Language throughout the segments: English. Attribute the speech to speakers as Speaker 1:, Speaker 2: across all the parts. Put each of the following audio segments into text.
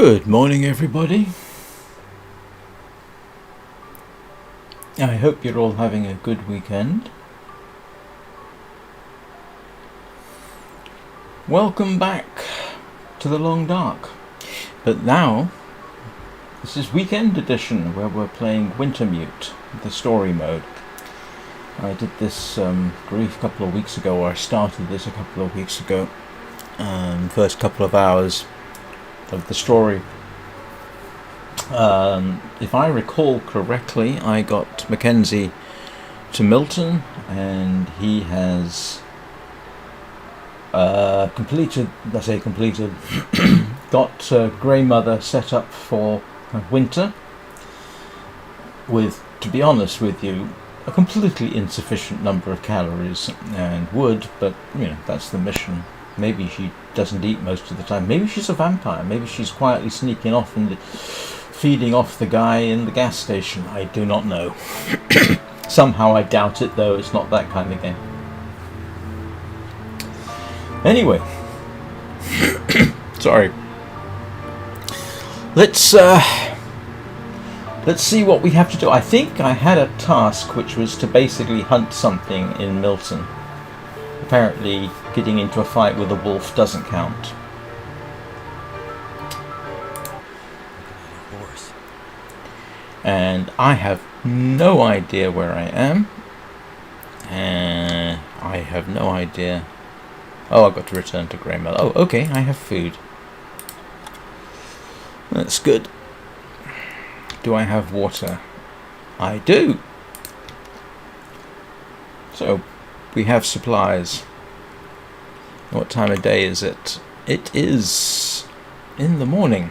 Speaker 1: Good morning, everybody. I hope you're all having a good weekend. Welcome back to the Long Dark. But now, this is Weekend Edition, where we're playing Wintermute, the story mode. I did this a couple of weeks ago, or I started this a couple of weeks ago. First couple of hours of the story. If I recall correctly, I got Mackenzie to Milton, and he has completed, got Grey Mother set up for winter with, to be honest with you, a completely insufficient number of calories and wood, but you know, that's the mission. Maybe she doesn't eat most of the time. Maybe she's a vampire. Maybe she's quietly sneaking off and feeding off the guy in the gas station. I do not know. Somehow I doubt it, though. It's not that kind of game. Anyway. Sorry. Let's see what we have to do. I think I had a task which was to basically hunt something in Milton. Apparently, getting into a fight with a wolf doesn't count. And I have no idea where I am. I have no idea. Oh, I've got to return to Grey Mother. Oh, okay, I have food. That's good. Do I have water? I do. So, we have supplies. What time of day is it? It is in the morning.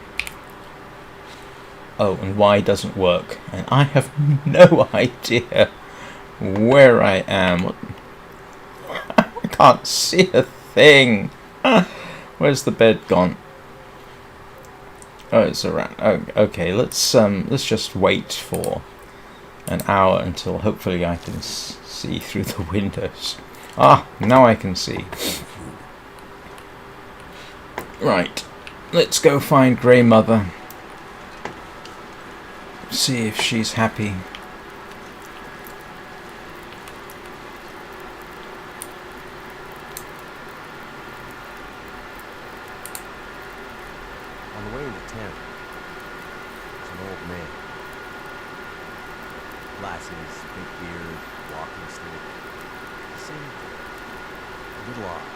Speaker 1: Oh, and Y doesn't work. And I have no idea where I am. I can't see a thing. Where's the bed gone? Oh, it's around. Oh, okay, let's just wait for an hour until hopefully I can see through the windows. Ah, now I can see. Right, let's go find Grey Mother. See if she's happy.
Speaker 2: On the way into town, there's an old man. Glasses, big beard, walking stick. He seemed a little odd.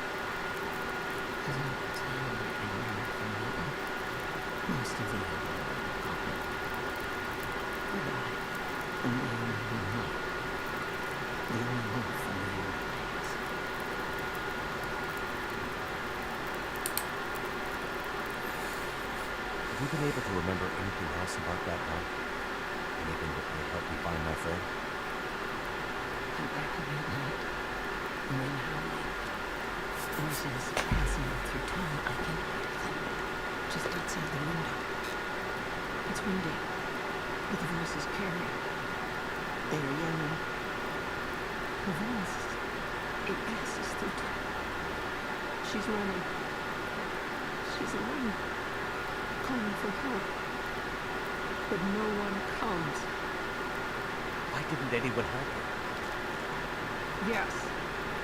Speaker 3: Most of the
Speaker 2: Have you been able to remember anything else about that night? Anything that may help me find my friend?
Speaker 3: I'm back in that night, and then howling. Voices passing through town. I can hear them just outside the window. It's windy, but the voices carry. They are yelling. Her voice, it passes through town. She's running. She's alone, calling for help. But no one comes.
Speaker 2: Why didn't anyone help her?
Speaker 3: Yes.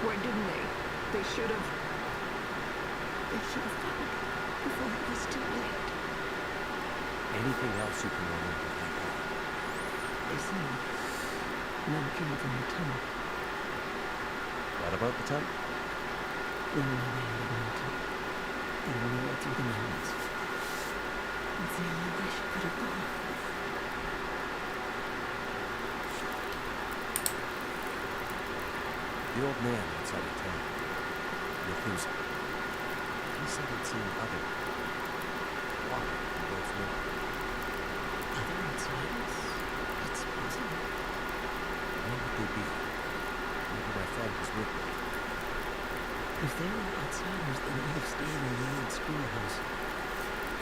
Speaker 3: Why didn't they? They should have found her before it was too late.
Speaker 2: Anything else you can remember like that?
Speaker 3: They say none came from the tunnel.
Speaker 2: What about the tunnel?
Speaker 3: The only way out of Milton. The only way through the mountains. It's the only way she could have gone.
Speaker 2: The old man outside of town, Yakuza, he said he'd seen other. Why? We both know.
Speaker 3: Other outsiders? It's possible.
Speaker 2: Where would they be? Maybe my friend was with me.
Speaker 3: If they were outsiders, they would have stayed in the old schoolhouse.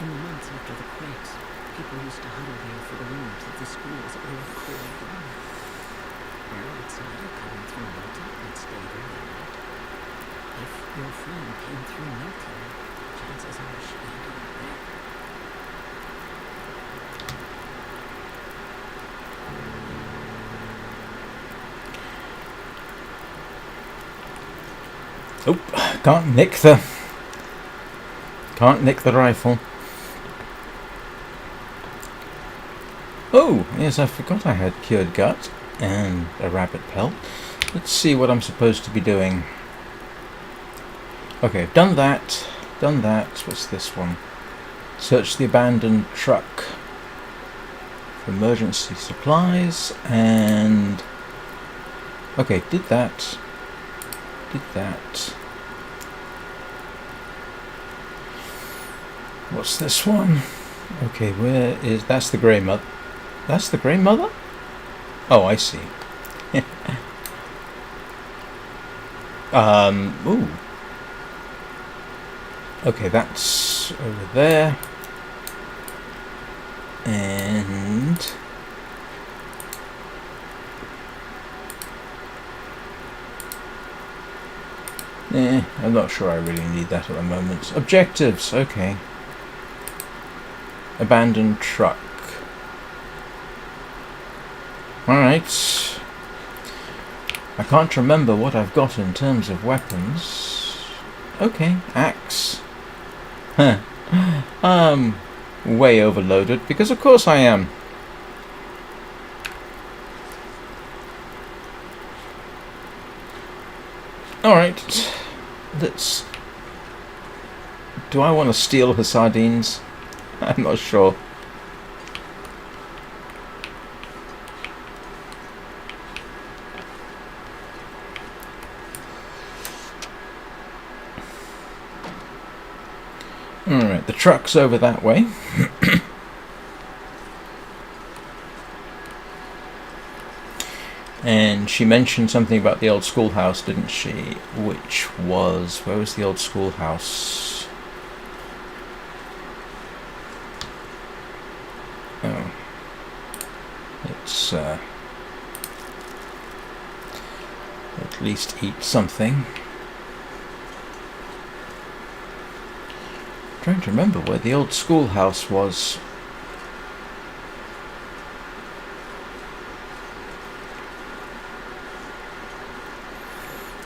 Speaker 3: In the months after the quakes, people used to huddle there for the rumors that the school was all cold down. An outsider coming through Milton would stay there that night. If your friend came through Milton, chances are she ended up there.
Speaker 1: Oh, can't nick the rifle. Oh, yes, I forgot I had cured gut and a rabbit pelt. Let's see what I'm supposed to be doing. Okay, I've done that. What's this one? Search the abandoned truck for emergency supplies and... Okay, did that. What's this one? Okay, where is... That's the grey mother. That's the grey mother? Oh, I see. Ooh. Okay, that's over there. And... I'm not sure I really need that at the moment. Objectives, okay. Abandoned truck. Alright. I can't remember what I've got in terms of weapons. Okay, axe. Huh. Way overloaded, because of course I am. Alright. Let's... Do I want to steal her sardines? I'm not sure. Alright, the truck's over that way. And she mentioned something about the old schoolhouse, didn't she? Which was... Where was the old schoolhouse? Oh. Let's at least eat something. I'm trying to remember where the old schoolhouse was.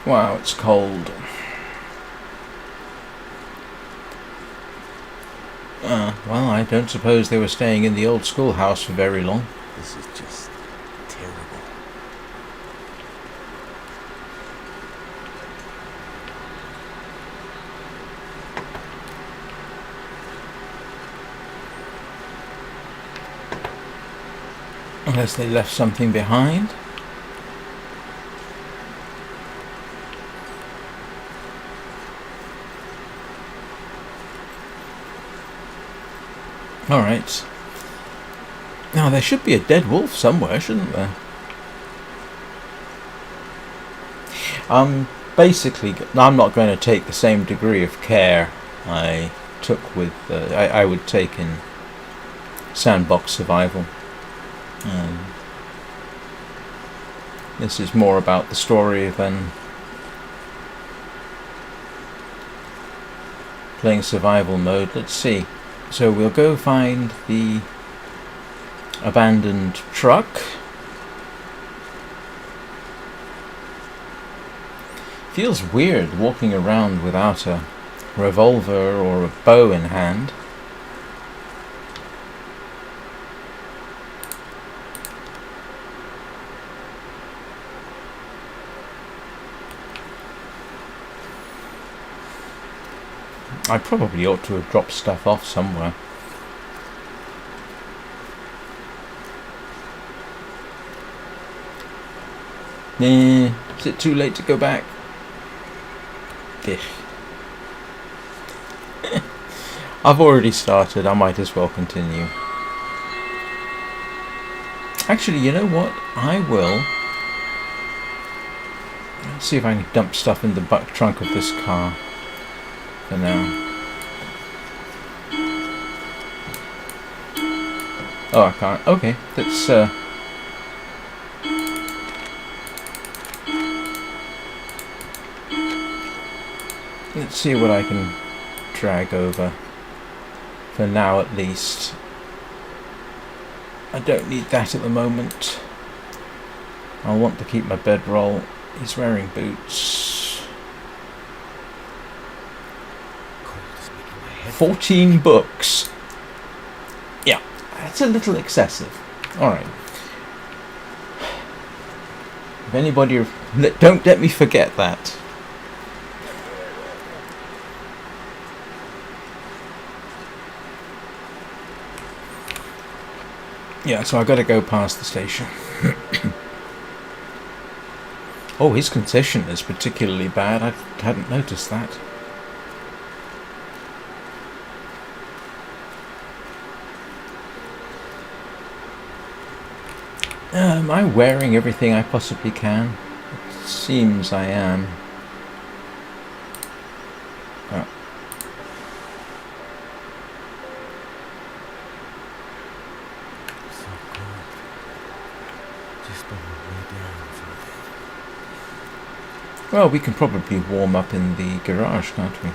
Speaker 1: Wow, it's cold. Well, I don't suppose they were staying in the old schoolhouse for very long.
Speaker 2: This is just terrible.
Speaker 1: Unless they left something behind. Alright. Now there should be a dead wolf somewhere, shouldn't there? Basically, I'm not going to take the same degree of care I took with... I would take in Sandbox Survival. This is more about the story than playing survival mode. Let's see. So we'll go find the abandoned truck. Feels weird walking around without a revolver or a bow in hand. I probably ought to have dropped stuff off somewhere. Nah, is it too late to go back? I've already started, I might as well continue. Actually, you know what? I will... Let's see if I can dump stuff in the back trunk of this car. For now. Oh, I can't. Okay, let's see what I can drag over. For now, at least. I don't need that at the moment. I want to keep my bedroll. He's wearing boots. 14 books. Yeah, that's a little excessive. Alright. If anybody... Don't let me forget that. Yeah, so I gotta go past the station. Oh, his concession is particularly bad. I hadn't noticed that. Am I wearing everything I possibly can? It seems I am. Oh.
Speaker 2: So cold. Just on the way down from there.
Speaker 1: Well, we can probably warm up in the garage, can't we?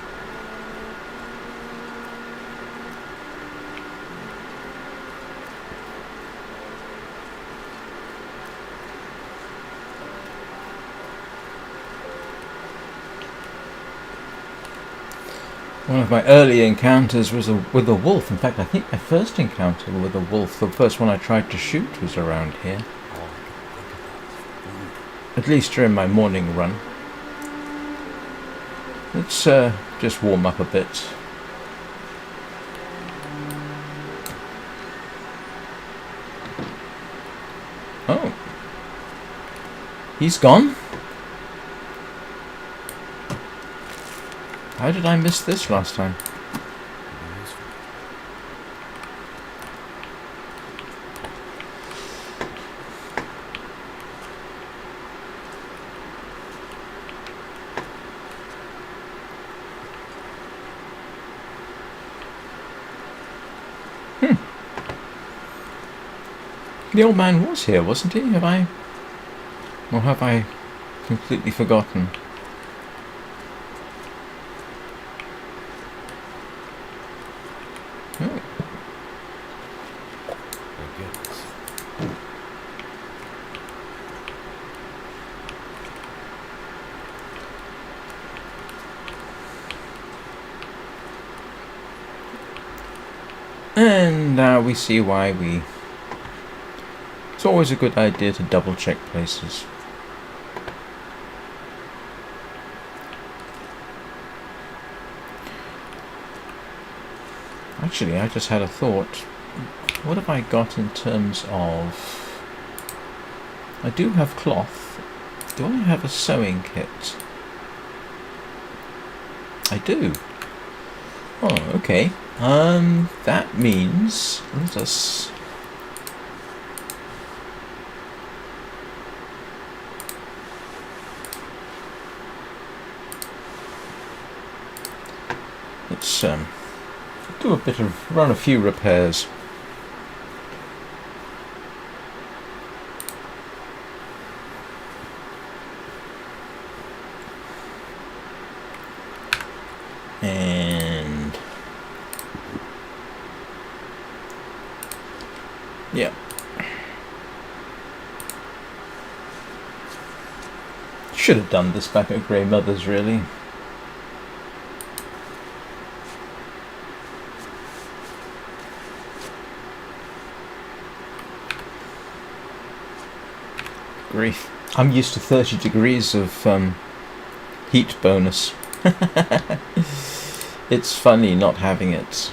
Speaker 1: One of my early encounters was with a wolf. In fact, I think my first encounter with a wolf, the first one I tried to shoot, was around here.
Speaker 2: All I can think about is food.
Speaker 1: At least during my morning run. Let's just warm up a bit. Oh. He's gone? How did I miss this last time? The old man was here, wasn't he? Have I... Or have I completely forgotten? Oh.
Speaker 2: My goodness.
Speaker 1: And now we see why we... It's always a good idea to double check places. Actually, I just had a thought. What have I got in terms of... I do have cloth. Do I have a sewing kit? I do. Oh, okay. That means... Let us... Let's do a bit of... run a few repairs. And... yeah. Should have done this back at Grey Mother's, really. Grief. I'm used to 30 degrees of heat bonus. It's funny not having it.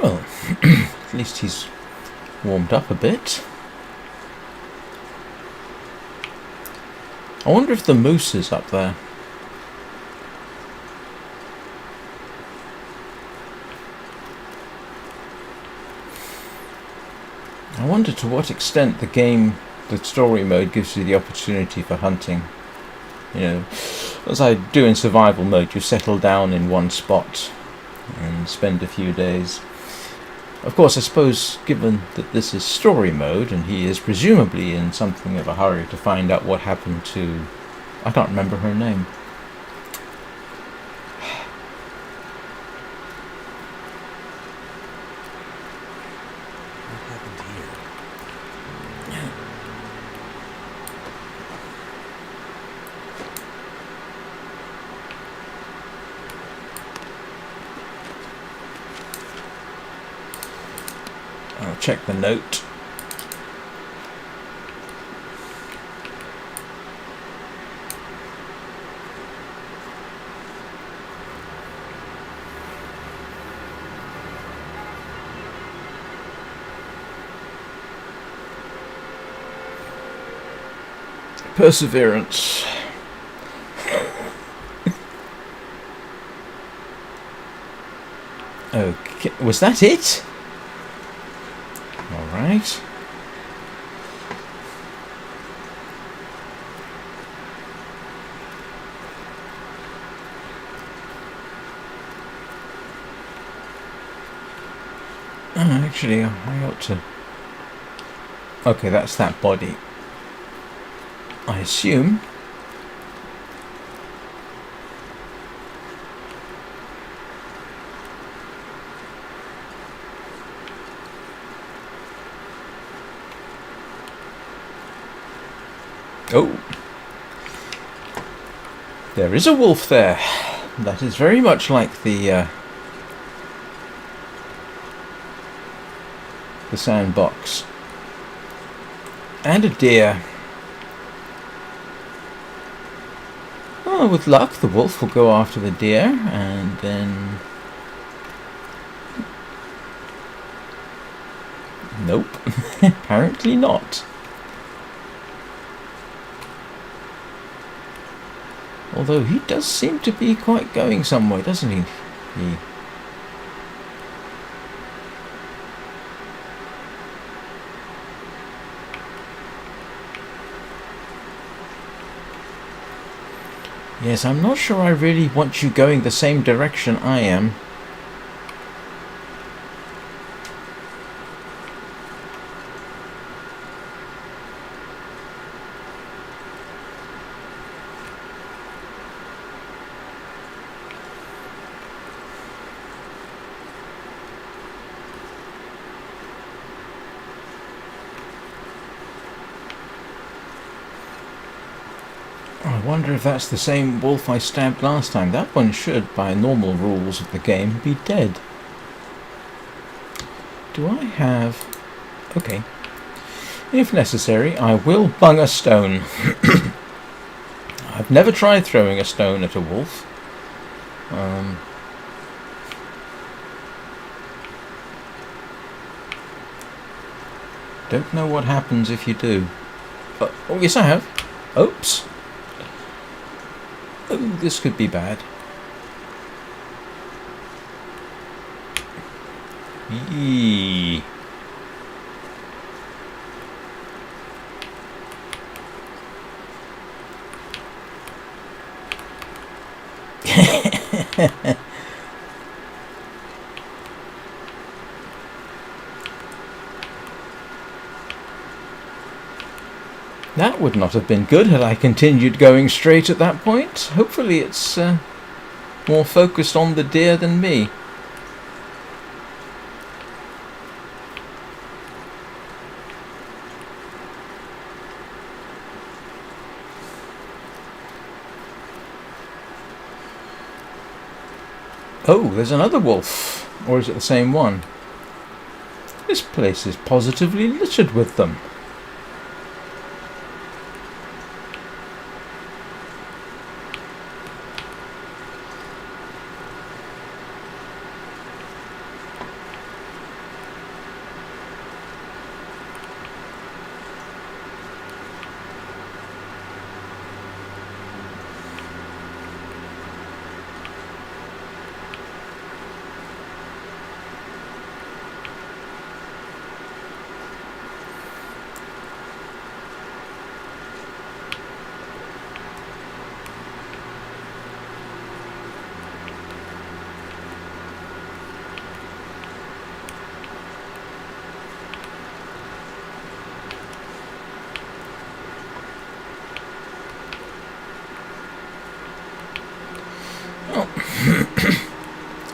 Speaker 1: Well, at least he's warmed up a bit. I wonder if the moose is up there. I wonder to what extent the game, the story mode, gives you the opportunity for hunting. You know, as I do in survival mode, you settle down in one spot and spend a few days. Of course, I suppose, given that this is story mode, and he is presumably in something of a hurry to find out what happened to... I can't remember her name. check the note. Perseverance. Okay, was that it? All right. Actually, I ought to... Okay, that's that body. I assume... Oh! There is a wolf there. That is very much like the sandbox. And a deer. Oh, with luck, the wolf will go after the deer, and then... Nope. Apparently not. Although he does seem to be quite going somewhere, doesn't he? Yes, I'm not sure I really want you going the same direction I am. I wonder if that's the same wolf I stabbed last time. That one should, by normal rules of the game, be dead. Do I have... Okay. If necessary, I will bung a stone. I've never tried throwing a stone at a wolf. Don't know what happens if you do. Oh, yes I have. Oops. Oh, this could be bad. Yee. That would not have been good had I continued going straight at that point. Hopefully it's more focused on the deer than me. Oh, there's another wolf. Or is it the same one? This place is positively littered with them.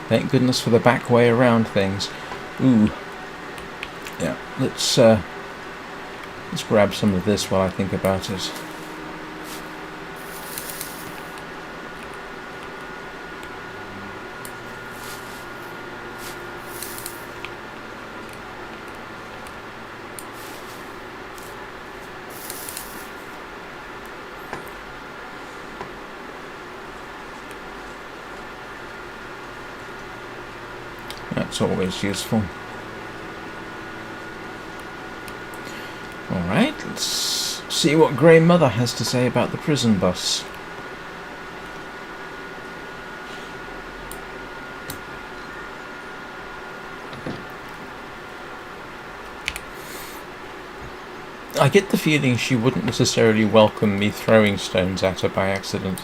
Speaker 1: Thank goodness for the back way around things. Ooh. Yeah, let's grab some of this while I think about it. It's always useful. Alright, let's see what Grey Mother has to say about the prison bus. I get the feeling she wouldn't necessarily welcome me throwing stones at her by accident.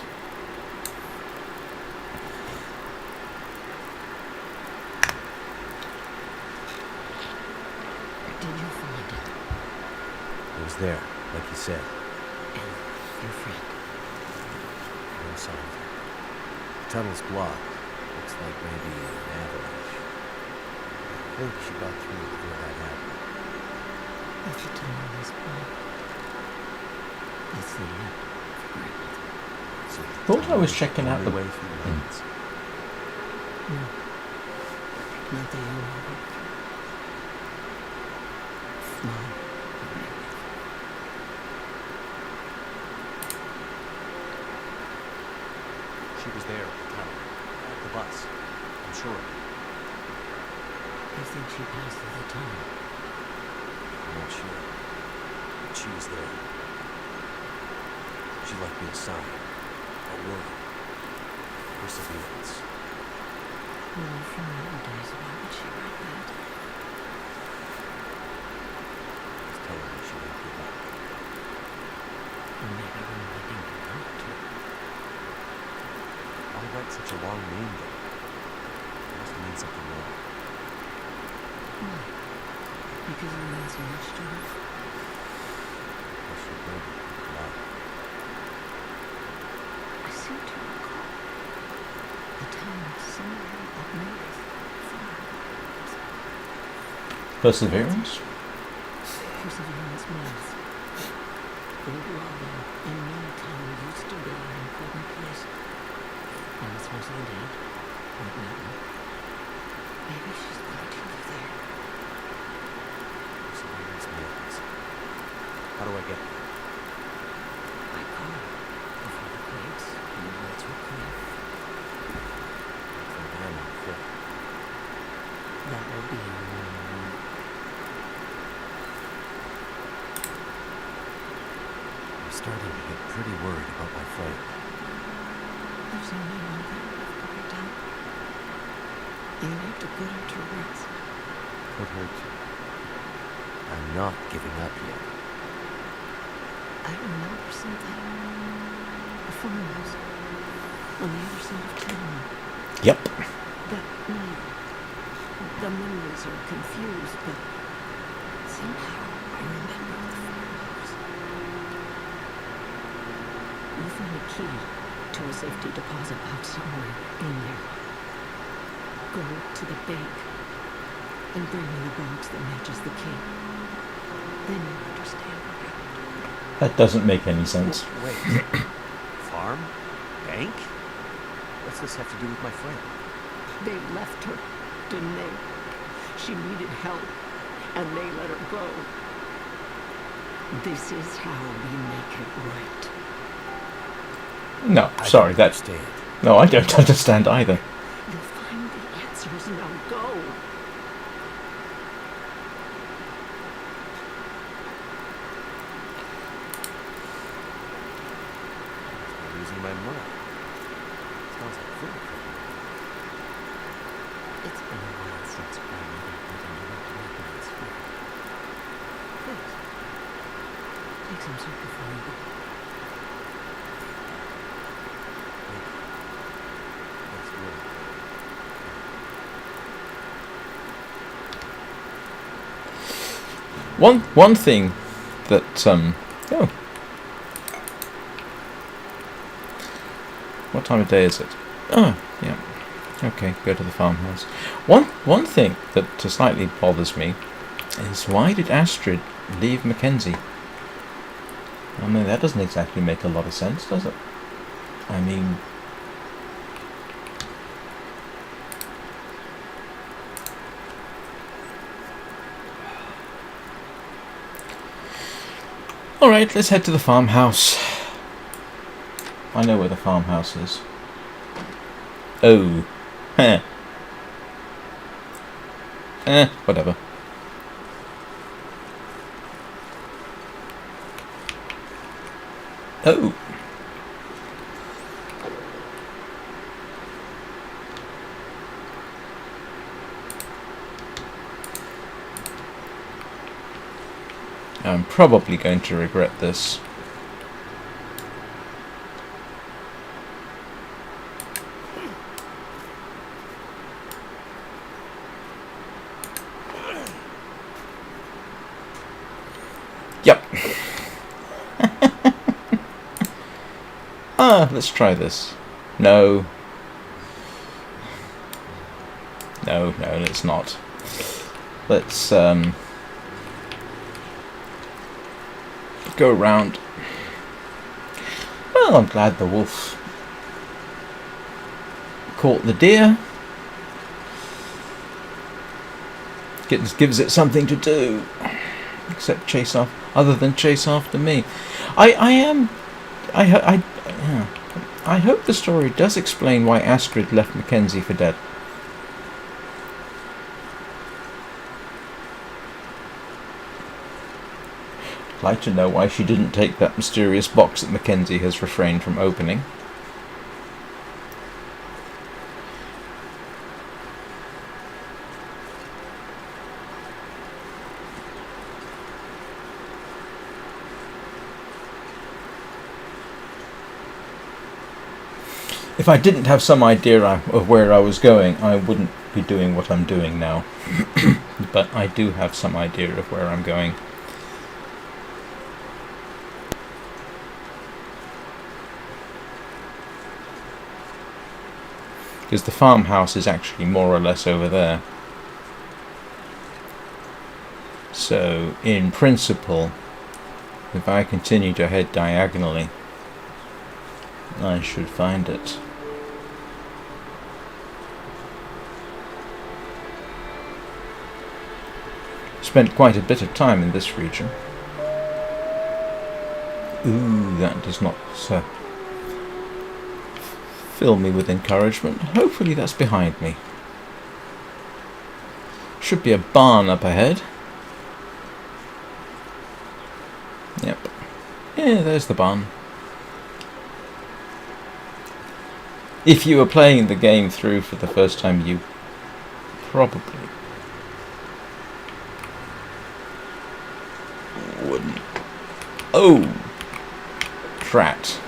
Speaker 3: Did you find it?
Speaker 2: It was there, like you said.
Speaker 3: And your friend?
Speaker 2: No sign of it. The tunnel's blocked. Looks like maybe an avalanche. I think she got through before that happened.
Speaker 3: If the tunnel is blocked, that's the end for grandmother.
Speaker 2: So the
Speaker 1: Thought I
Speaker 2: tunnel
Speaker 1: was
Speaker 2: is
Speaker 1: checking out
Speaker 2: only
Speaker 1: the-
Speaker 2: way through the mountains.
Speaker 3: No. Not the only way through. Mom.
Speaker 2: She was there at the tunnel. At the bus. I'm sure of it.
Speaker 3: You think she passed through the tunnel?
Speaker 2: I'm not sure. But she was there. She left me a sign. A word. Perseverance.
Speaker 3: No, from the old days, why would she write that?
Speaker 2: Just telling me she won't give up.
Speaker 3: Or maybe reminding her not to.
Speaker 2: Why write such a long name though? It must mean something more.
Speaker 3: Why? Because it means so much to her?
Speaker 2: Guess she will be. Love.
Speaker 3: I seem to recall a town somewhere up north, far.
Speaker 1: Perseverance?
Speaker 3: Perseverance means old Robin in Milton used to be an important place. Now it's mostly dead, like Milton. Maybe she's going to live there.
Speaker 2: Perseverance means. How do I get there?
Speaker 3: By car, before the crates and the lights were clear.
Speaker 2: I think I'm on foot.
Speaker 3: That will be in the morning.
Speaker 2: I'm starting to get pretty worried about my friend.
Speaker 3: There's only one thing left to be done. You need to put her to rest.
Speaker 2: Put her to. I'm not giving up yet.
Speaker 3: I remember something. A farmhouse on the other side of town.
Speaker 1: Yep.
Speaker 3: That night, the memories are confused, but somehow I remember the farmhouse. You'll find a key to a safety deposit box somewhere in there. Go to the bank and bring me the box that matches the key. Then you'll understand what happened.
Speaker 1: That doesn't make any sense.
Speaker 2: Wait. Farm? Bank? What's this have to do with my friend?
Speaker 3: They left her, didn't they? She needed help, and they let her go. This is how we make it right.
Speaker 1: No,
Speaker 2: I
Speaker 1: sorry,
Speaker 2: don't
Speaker 1: that's...
Speaker 2: understand.
Speaker 1: No, I don't understand either.
Speaker 3: You'll find the answers. Now go.
Speaker 2: I'm losing my mind. Smells like food.
Speaker 3: It's been a while since grandmother put in the maintenance for her. Please, take some soup before you go.
Speaker 2: That's good.
Speaker 1: One thing that oh, what time of day is it? Oh, yeah. Okay, go to the farmhouse. One thing that slightly bothers me is why did Astrid leave Mackenzie? I mean, that doesn't exactly make a lot of sense, does it? I mean, alright, let's head to the farmhouse. I know where the farmhouse is. Oh. Heh. Whatever. Oh. I'm probably going to regret this. Yep. Let's try this. No. No, let's not. Let's go around. Well, I'm glad the wolf caught the deer. Gives it something to do, except chase off. Other than chase after me. I hope the story does explain why Astrid left Mackenzie for dead. I'd like to know why she didn't take that mysterious box that Mackenzie has refrained from opening. If I didn't have some idea of where I was going, I wouldn't be doing what I'm doing now. But I do have some idea of where I'm going. Because the farmhouse is actually more or less over there. So, in principle, if I continue to head diagonally, I should find it. Spent quite a bit of time in this region. Ooh, that does not fill me with encouragement. Hopefully that's behind me. Should be a barn up ahead. Yep. Yeah, there's the barn. If you were playing the game through for the first time, you probably wouldn't. Oh! Drat.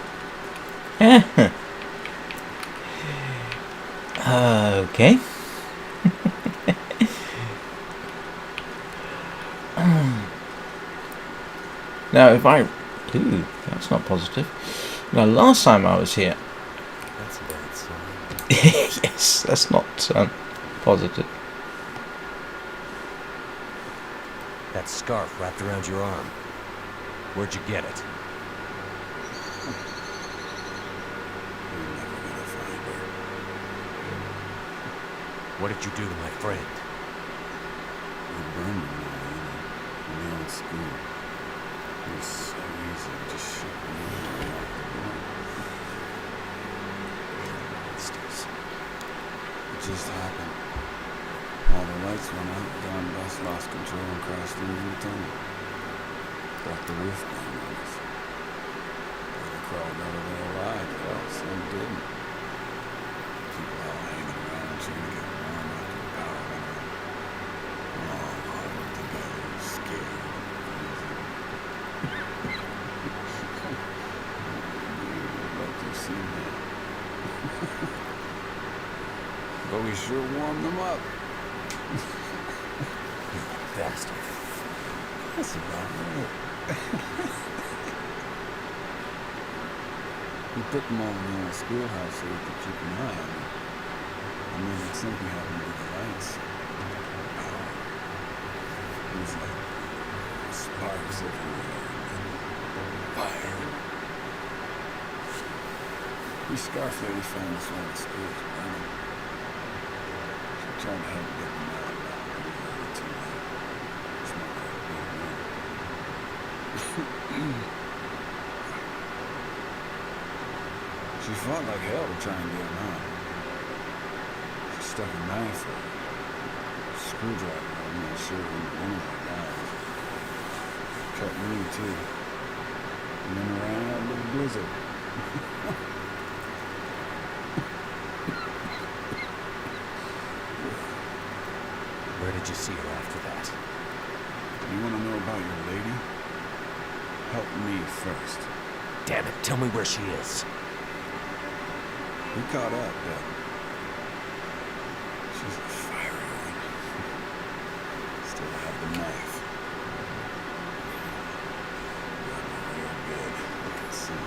Speaker 1: Okay. Now if I... Ooh, that's not positive. Now last time I was here...
Speaker 2: That's a bad sign.
Speaker 1: Yes, that's not positive.
Speaker 2: That scarf wrapped around your arm. Where'd you get it? You're never gonna find her. What did you do to my friend? You burned him when we were in school. It was so easy to just shoot me around. It just happened. All the lights went out, the damn bus lost control and crashed into the tunnel. Got the roof down on us. They crawled out of there alive, well, some didn't. People all hanging around trying to get warm after the power went out. All huddled together, scared. You'd like to see that. But we sure warmed them up. You bastard. That's about right. We put them all in the schoolhouse so we could keep an eye on them. And then something happened with the lights. It was like sparks everywhere and fire. We scarf lady found us while the school was burning. She tried to help get them out, but we were too late. It's not that big, man. She fought like hell to try and get him out. She stuck a knife or screwdriver. I'm not sure when one of the guys cut me too. And then ran out of the blizzard.
Speaker 4: Where did you see her after that?
Speaker 2: You want to know about your lady? Help me first.
Speaker 4: Damn it, tell me where she is.
Speaker 2: We caught up, but she's a fiery one. Still have the knife. Got me real good. I can see.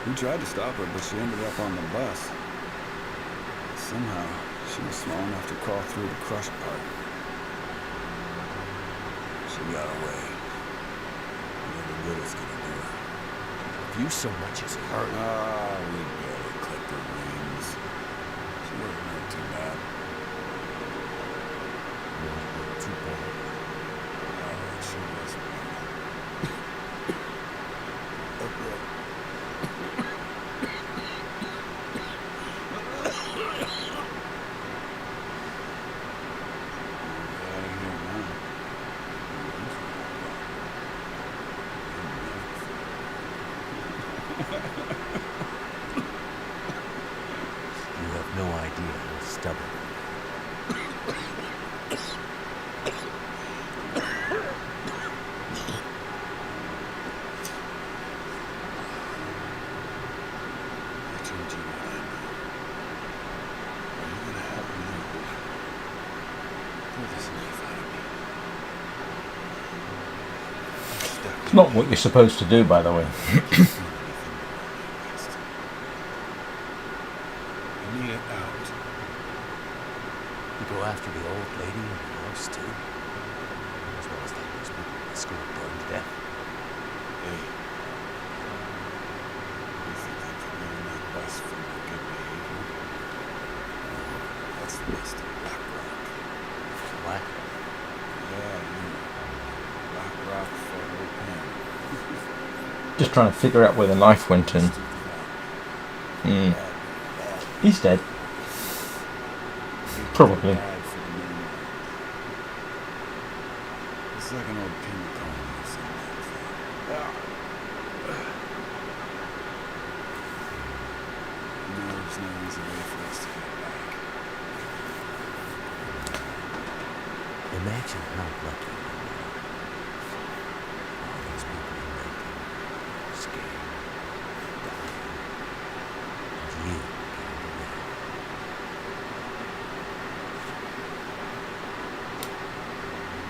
Speaker 2: We tried to stop her, but she ended up on the bus. Somehow, she was small enough to crawl through the crushed part. She got away. Never good is gonna do her.
Speaker 4: If you so much as heard.
Speaker 2: Ah, we barely clipped her wings. She wasn't hurt too bad.
Speaker 4: Too bad.
Speaker 2: Oh, she was bad. Okay.
Speaker 4: You have no idea how stubborn.
Speaker 2: I told you what I know. Are you gonna help me or pull this knife out of me? I'm stuck.
Speaker 1: It's not what you're supposed to do, by the way.
Speaker 2: I need it out.
Speaker 4: You go after the old lady in the house, too? As well as that those people at the school burned to death.
Speaker 2: Hey. You think I can learn that bus from my good behavior? That's the best of Black Rock.
Speaker 4: Black?
Speaker 2: Yeah, you know. Black Rock Federal Pen.
Speaker 1: Just trying to figure out where the knife went in. Hmm. He's dead. Probably.
Speaker 2: It's like an old pin cone or something. No, there's no easy way for us to get back.
Speaker 4: Imagine how lucky you are. All those people in Milton, scared, dying, and you getting to live.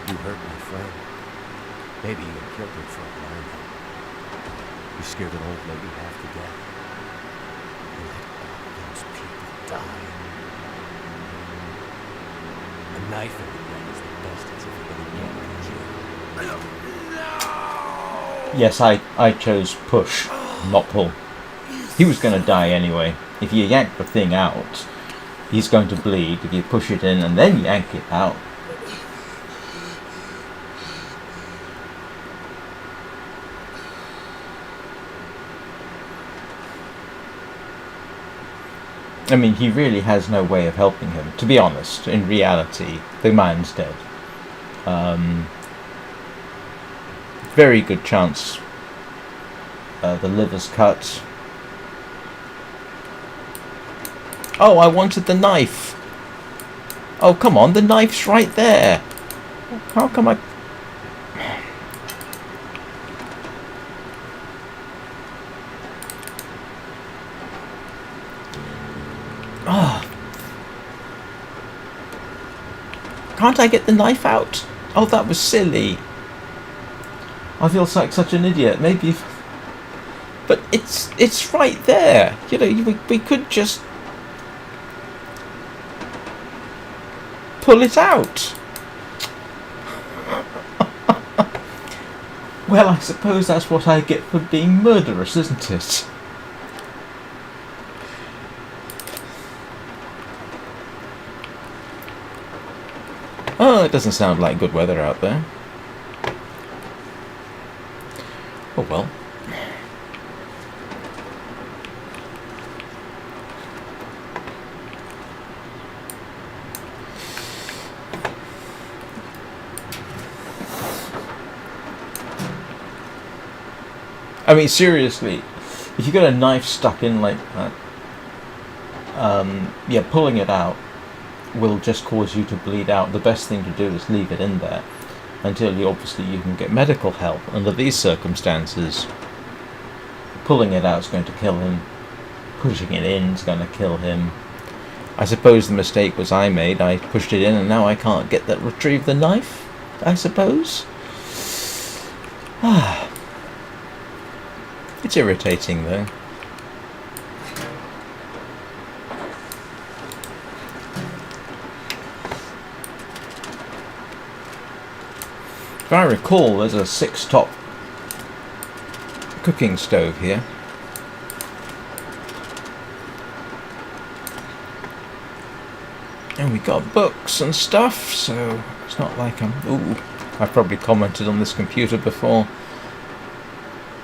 Speaker 4: You hurt my friend. Maybe even killed her for a while. You scared an old lady half to death. You let all those people die. A knife in the gun is the best it's ever gonna get, Jim.
Speaker 1: Yes, I chose push, not pull. He was going to die anyway. If you yank the thing out, he's going to bleed. If you push it in and then yank it out. I mean, he really has no way of helping him. To be honest, in reality, the man's dead. Very good chance the liver's cut. Oh, I wanted the knife. Oh, come on, the knife's right there. How come I... Oh. Can't I get the knife out? Oh, that was silly. I feel like such an idiot. Maybe if... But it's right there. You know, we could just pull it out. Well, I suppose that's what I get for being murderous, isn't it? Oh, it doesn't sound like good weather out there. Oh well. I mean, seriously, if you get a knife stuck in like that, yeah, pulling it out will just cause you to bleed out. The best thing to do is leave it in there until you can get medical help. Under these circumstances, pulling it out is going to kill him. Pushing it in is going to kill him. I suppose the mistake was I made. I pushed it in and now I can't retrieve the knife, I suppose. It's irritating though. If I recall, there's a 6-top cooking stove here. And we got books and stuff, so it's not like I've probably commented on this computer before.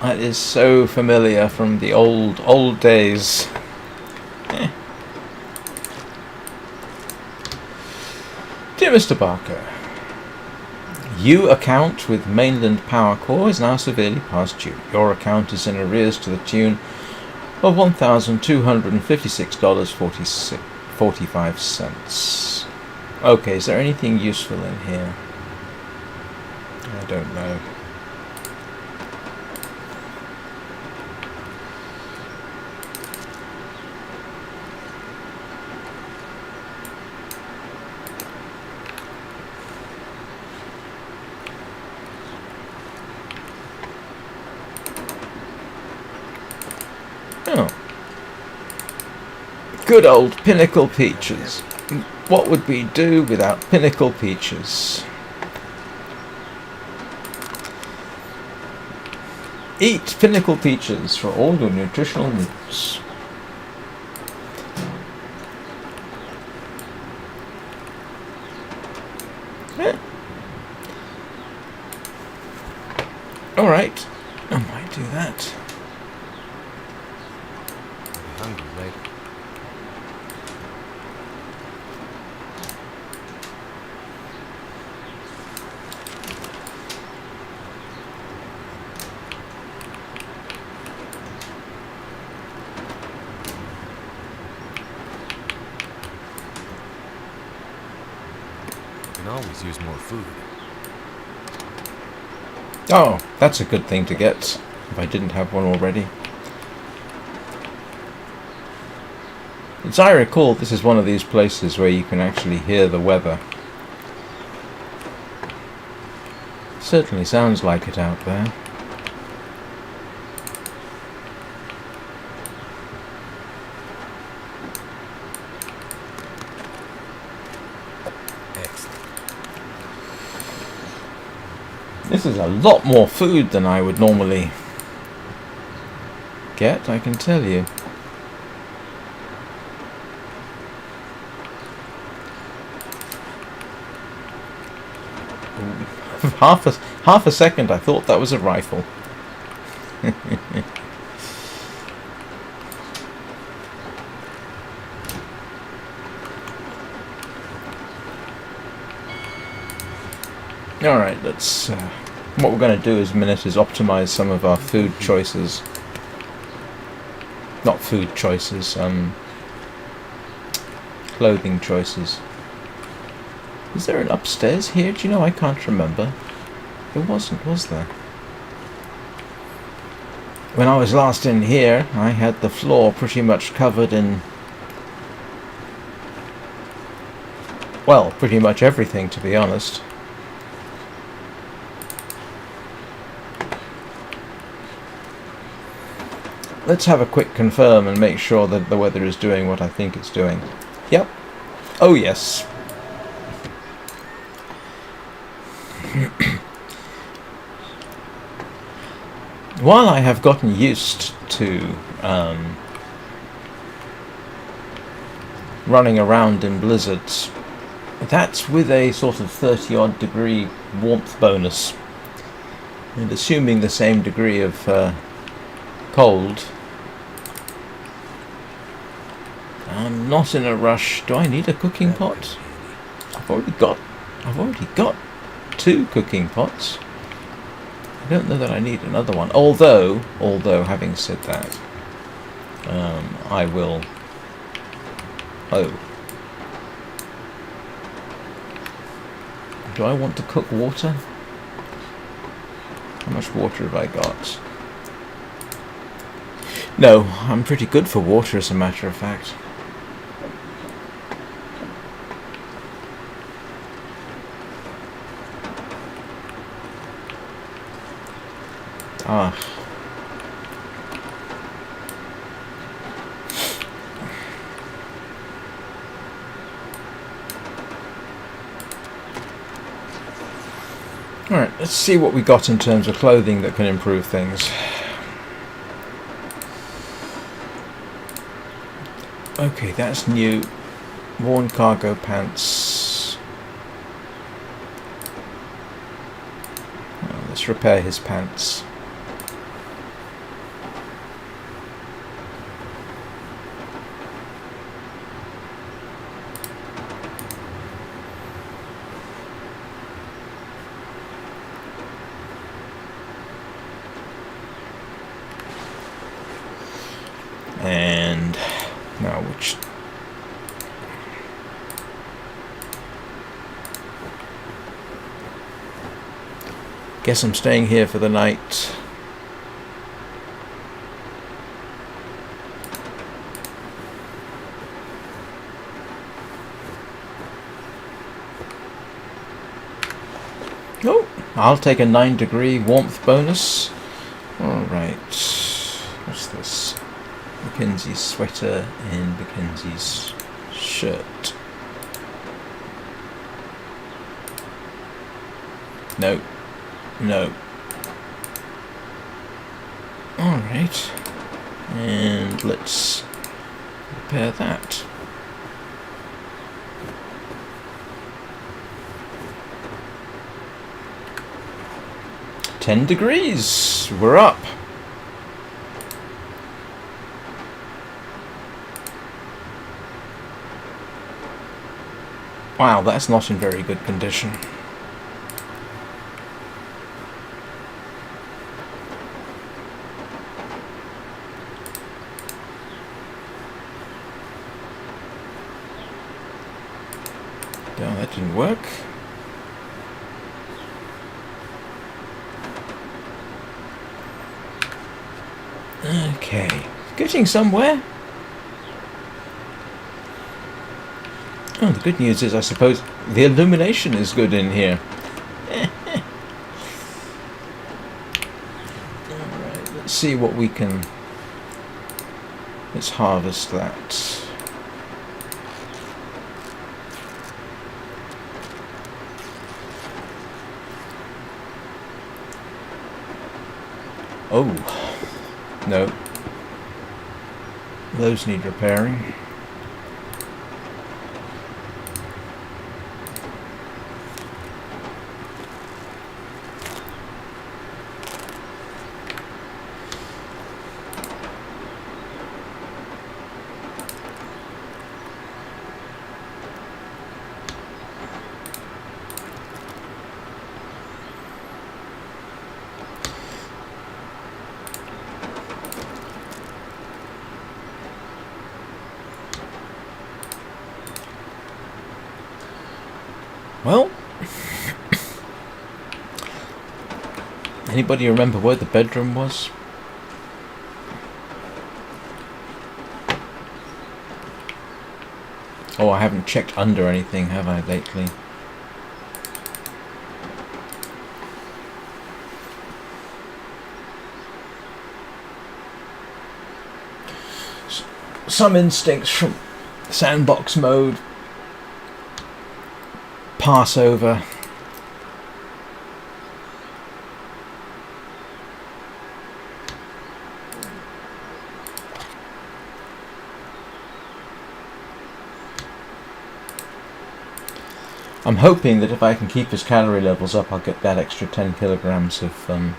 Speaker 1: It is so familiar from the old days. Dear Mr. Barker, your account with Mainland Power Corps is now severely past due. Your account is in arrears to the tune of $1,256.45. Okay, is there anything useful in here? I don't know. Oh. Good old Pinnacle Peaches. What would we do without Pinnacle Peaches? Eat Pinnacle Peaches for all your nutritional needs. Alright, I might do that.
Speaker 4: Hungry later. You can always use more food.
Speaker 1: Oh, that's a good thing to get, if I didn't have one already. As I recall, this is one of these places where you can actually hear the weather. Certainly sounds like it out there. This is a lot more food than I would normally get, I can tell you. Half a second I thought that was a rifle. Alright, let's... what we're going to do in a minute is optimize some of our food choices. Not food choices, clothing choices. Is there an upstairs here? Do you know, I can't remember. There wasn't, was there? When I was last in here, I had the floor pretty much covered in... well, pretty much everything, to be honest. Let's have a quick confirm and make sure that the weather is doing what I think it's doing. Yep. Oh yes. While I have gotten used to running around in blizzards, that's with a sort of 30-odd degree warmth bonus, and assuming the same degree of cold. I'm not in a rush. Do I need a cooking pot? I've already got 2 cooking pots. don't know that I need another one. Although having said that, I will. Oh, do I want to cook water? How much water have I got? No, I'm pretty good for water, as a matter of fact. Ah. Alright, let's see what we got in terms of clothing that can improve things. Okay, that's new. Worn cargo pants. Well, let's repair his pants. And now which... Guess I'm staying here for the night. Oh, I'll take a 9-degree warmth bonus. Alright. What's this? Mackenzie's sweater and Mackenzie's shirt. No. No. Alright. And let's repair that. $10. We're up. Wow, that's not in very good condition. No, that didn't work. Okay, getting somewhere. Oh, the good news is, I suppose, the illumination is good in here. Alright, let's see what we can... Let's harvest that. Oh. No. Those need repairing. Well, anybody remember where the bedroom was? Oh, I haven't checked under anything, have I, lately? Some instincts from sandbox mode pass over. I'm hoping that if I can keep his calorie levels up, I'll get that extra 10 kilograms of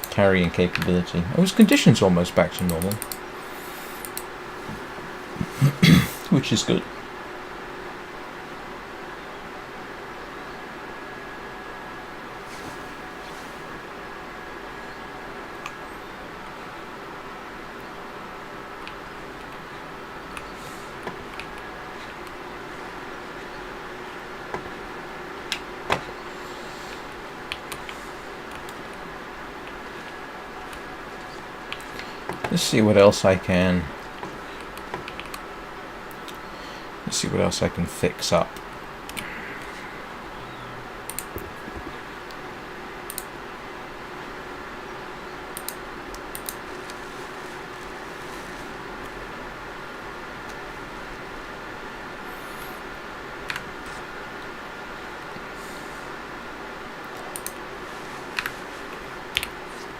Speaker 1: carrying capability. Oh, his condition's almost back to normal, which is good. Let's see what else I can. Let's see what else I can fix up.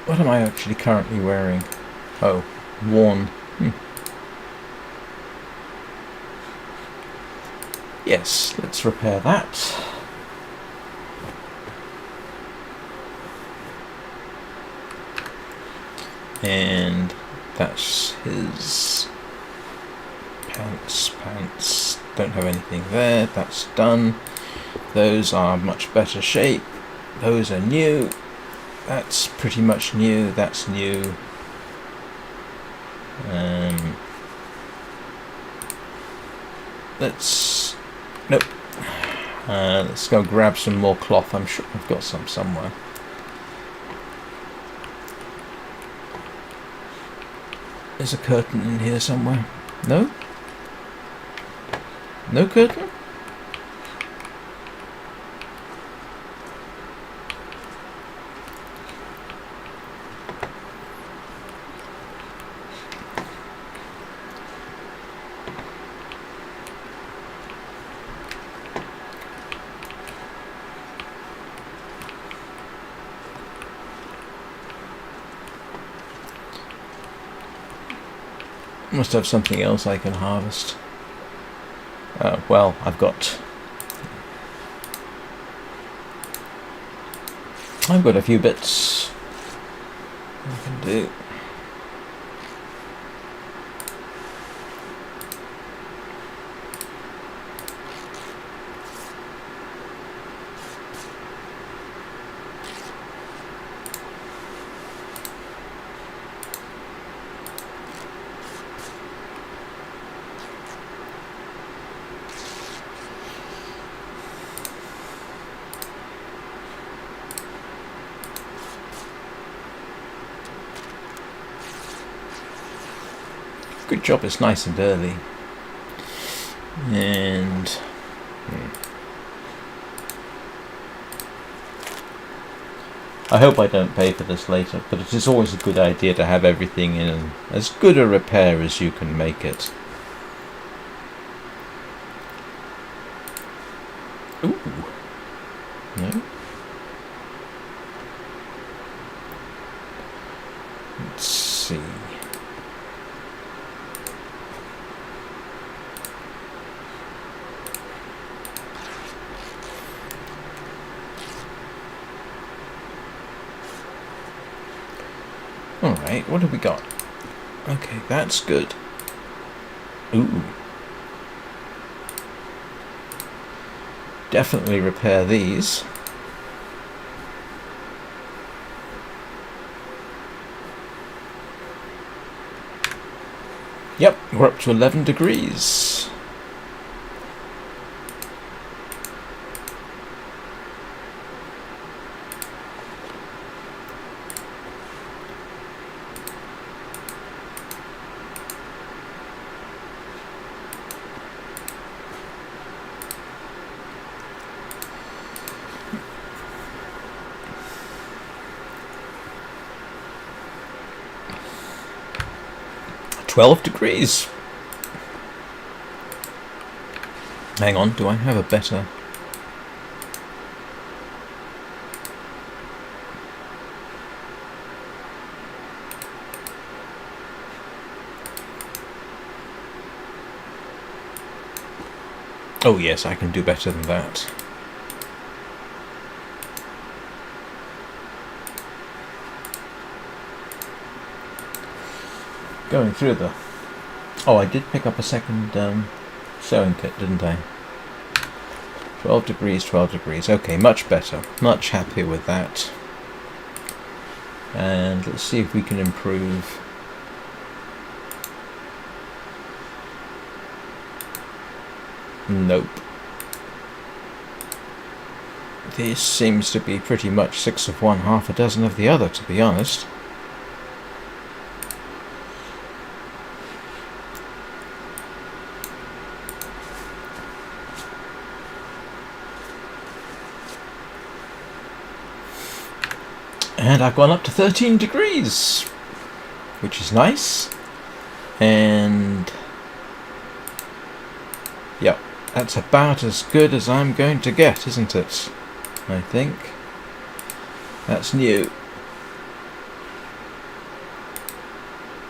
Speaker 1: What am I actually currently wearing? Oh, worn. Yes, let's repair that. And that's his pants. Don't have anything there. That's done. Those are much better shape. Those are new. That's pretty much new. That's new. Nope. Let's go grab some more cloth. I'm sure I've got some somewhere. There's a curtain in here somewhere. No? No curtain? Must have something else I can harvest. Well, I've got a few bits I can do. Good job, it's nice and early. And I hope I don't pay for this later, but it is always a good idea to have everything in as good a repair as you can make it. Ooh. No? Let's see. Alright, what have we got? Okay, that's good. Ooh. Definitely repair these. Yep, we're up to 11 degrees. $12. Hang on, do I have a better... Oh yes, I can do better than that. Going through the... Oh, I did pick up a second sewing kit, didn't I? 12 degrees, 12 degrees. Okay, much better. Much happier with that. And let's see if we can improve. Nope. This seems to be pretty much 6 of one, half a dozen of the other, to be honest. And I've gone up to 13 degrees, which is nice. And yep, that's about as good as I'm going to get, isn't it? I think. That's new.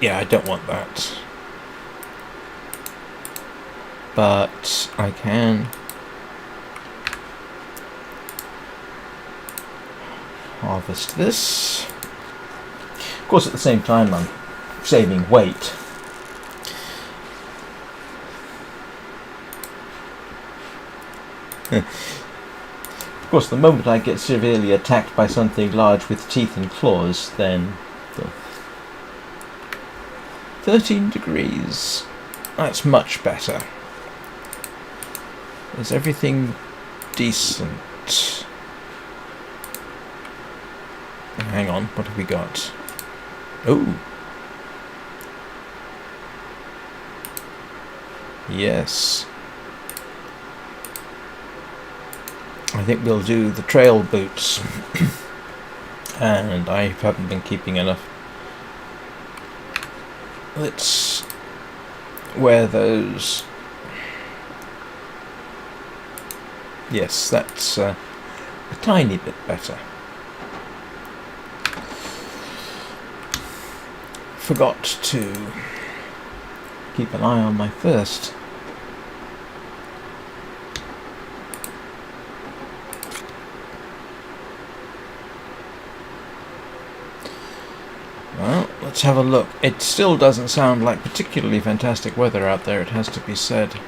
Speaker 1: Yeah, I don't want that. But I can harvest this. Of course, at the same time, I'm saving weight. Of course, the moment I get severely attacked by something large with teeth and claws, then 13 degrees. That's much better. Is everything decent? Hang on, what have we got? Oh. Yes. I think we'll do the trail boots. And I haven't been keeping enough. Let's wear those. Yes, that's a tiny bit better. Forgot to keep an eye on my thirst. Well, let's have a look. It still doesn't sound like particularly fantastic weather out there, it has to be said.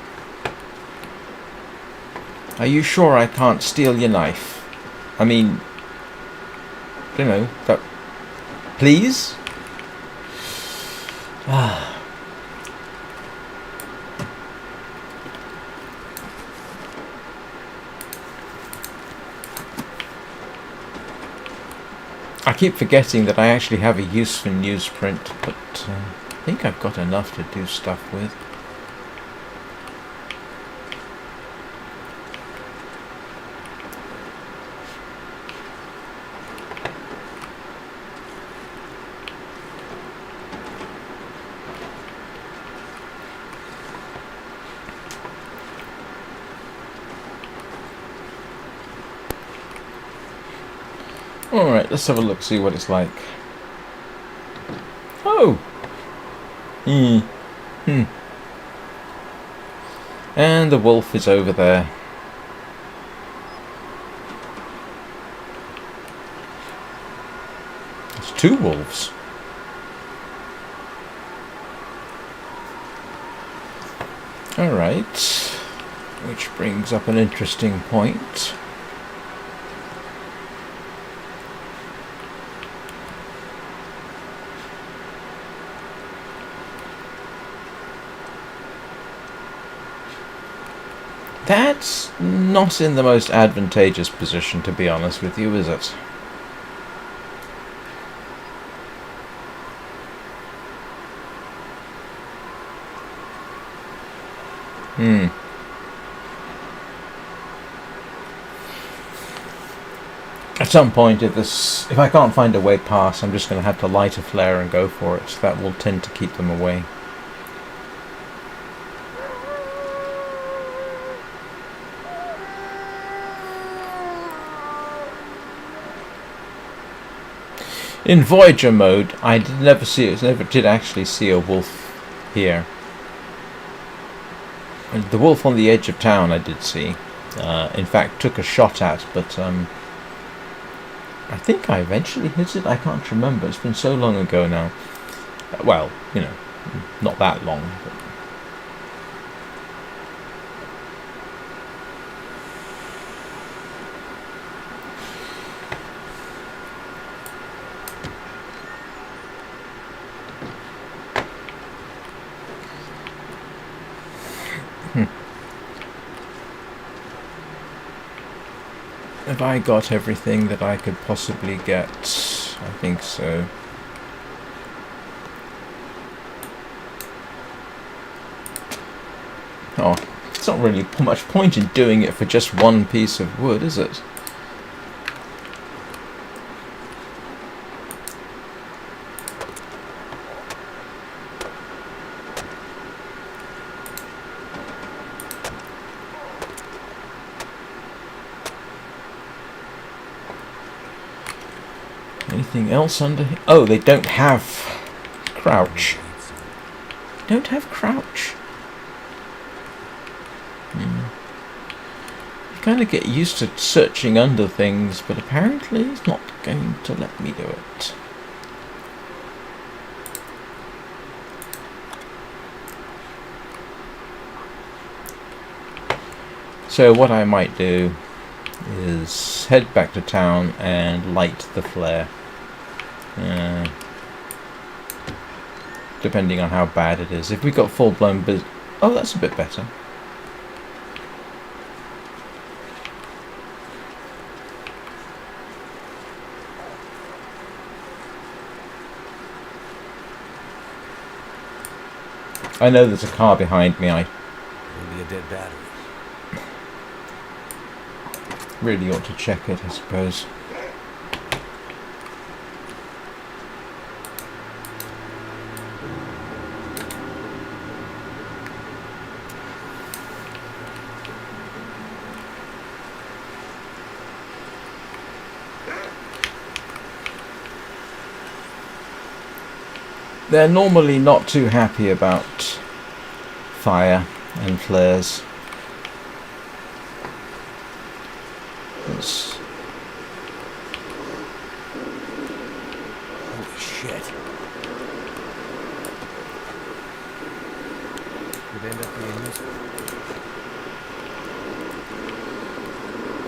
Speaker 1: Are you sure I can't steal your knife? I mean, you know, that... Please? Ah. I keep forgetting that I actually have a use for newsprint, but I think I've got enough to do stuff with. Alright, let's have a look, see what it's like. Oh! And the wolf is over there. There's two wolves. Alright. Which brings up an interesting point. That's not in the most advantageous position, to be honest with you, is it? At some point, if I can't find a way past, I'm just going to have to light a flare and go for it. That will tend to keep them away. In Voyager mode, I never did actually see a wolf here. And the wolf on the edge of town I did see. In fact, took a shot at, but I think I eventually hit it. I can't remember. It's been so long ago now. Well, you know, not that long. But have I got everything that I could possibly get? I think so. Oh, it's not really much point in doing it for just one piece of wood, is it? Anything else under here? Oh, they don't have crouch. Don't have crouch. You kind of get used to searching under things, but apparently it's not going to let me do it. So what I might do is head back to town and light the flare. Depending on how bad it is. If we got full-blown oh, that's a bit better. I know there's a car behind me. I
Speaker 4: Maybe a dead battery.
Speaker 1: really ought to check it, I suppose. They're normally not too happy about fire and flares. It's
Speaker 4: Holy shit. Could end up being useful.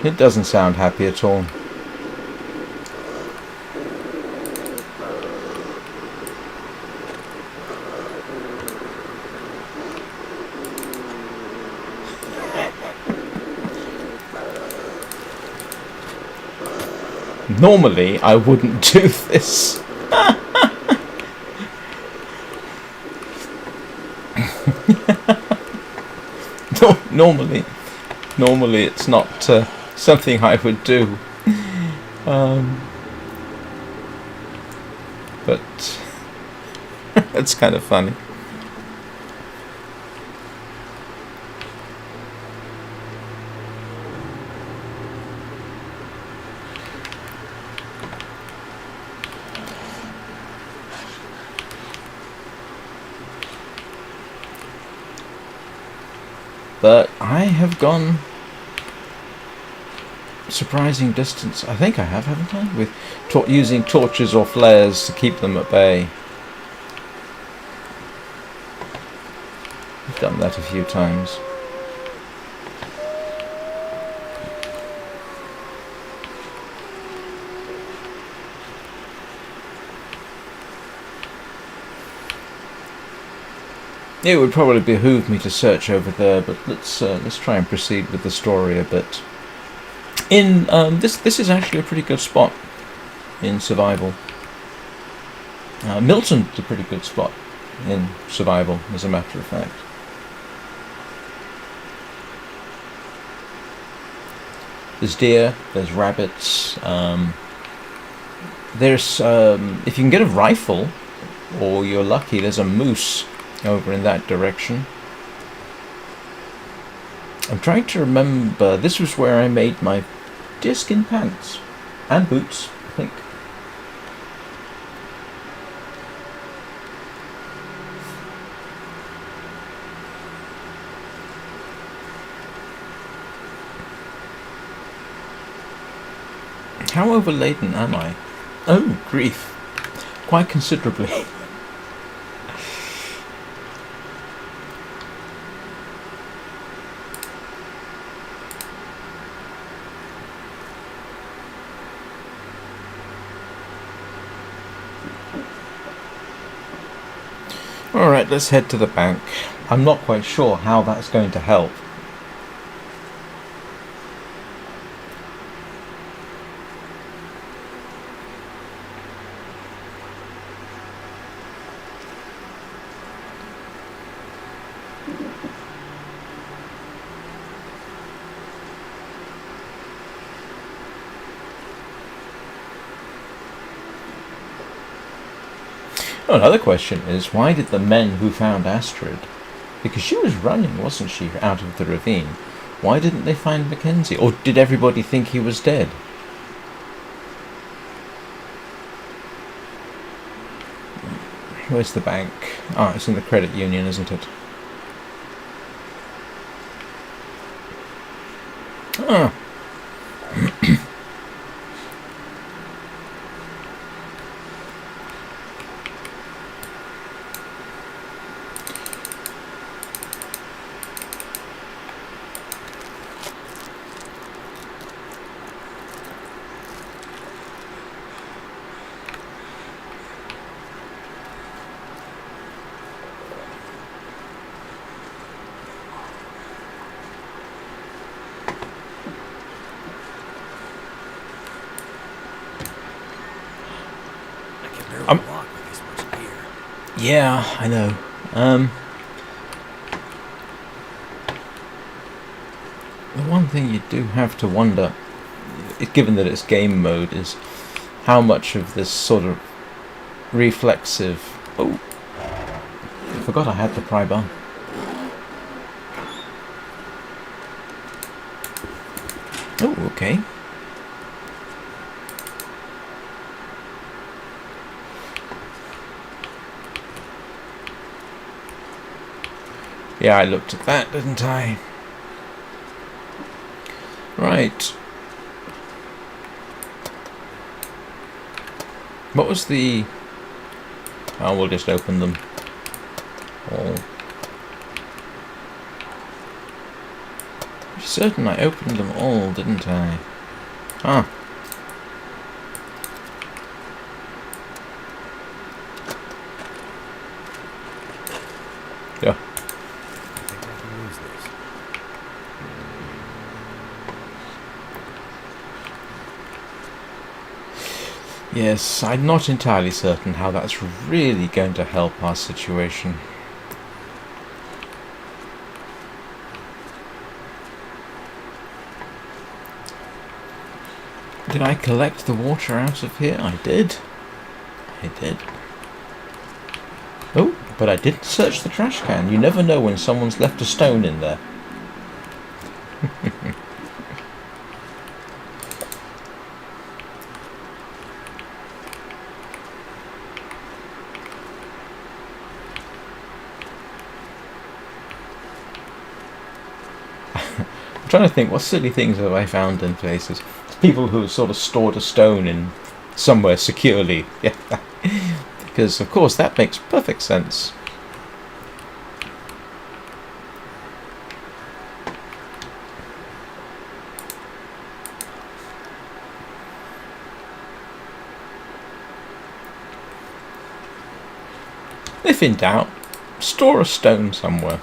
Speaker 1: It doesn't sound happy at all. Normally, I wouldn't do this. Normally it's not something I would do. But it's kind of funny. But I have gone surprising distance. I think I have, haven't I? With using torches or flares to keep them at bay. I've done that a few times. It would probably behoove me to search over there, but let's try and proceed with the story a bit. In this is actually a pretty good spot in survival. Milton's a pretty good spot in survival, as a matter of fact. There's deer, there's rabbits. There's if you can get a rifle, or you're lucky, there's a moose over in that direction. I'm trying to remember, this was where I made my deerskin pants and boots, I think. How overladen am I? Oh, grief. Quite considerably. Alright, let's head to the bank. I'm not quite sure how that's going to help. Oh, another question is, why did the men who found Astrid, because she was running, wasn't she, out of the ravine, why didn't they find Mackenzie? Or did everybody think he was dead? Where's the bank? Ah, it's in the credit union, isn't it? Ah.
Speaker 4: I can barely walk with this much gear.
Speaker 1: Yeah, I know. The one thing you do have to wonder, given that it's game mode, is how much of this sort of reflexive... Oh! I forgot I had the pry bar. Oh, okay. Yeah, I looked at that, didn't I? Right. What was the... Oh, we'll just open them all. I'm certain I opened them all, didn't I? Ah. Yeah.
Speaker 4: I think I can use this.
Speaker 1: Yes, I'm not entirely certain how that's really going to help our situation. Did I collect the water out of here? I did. I did. Oh, but I didn't search the trash can. You never know when someone's left a stone in there. I'm trying to think, what silly things have I found in places? People who have sort of stored a stone in somewhere securely. Yeah, because of course that makes perfect sense. If in doubt, store a stone somewhere.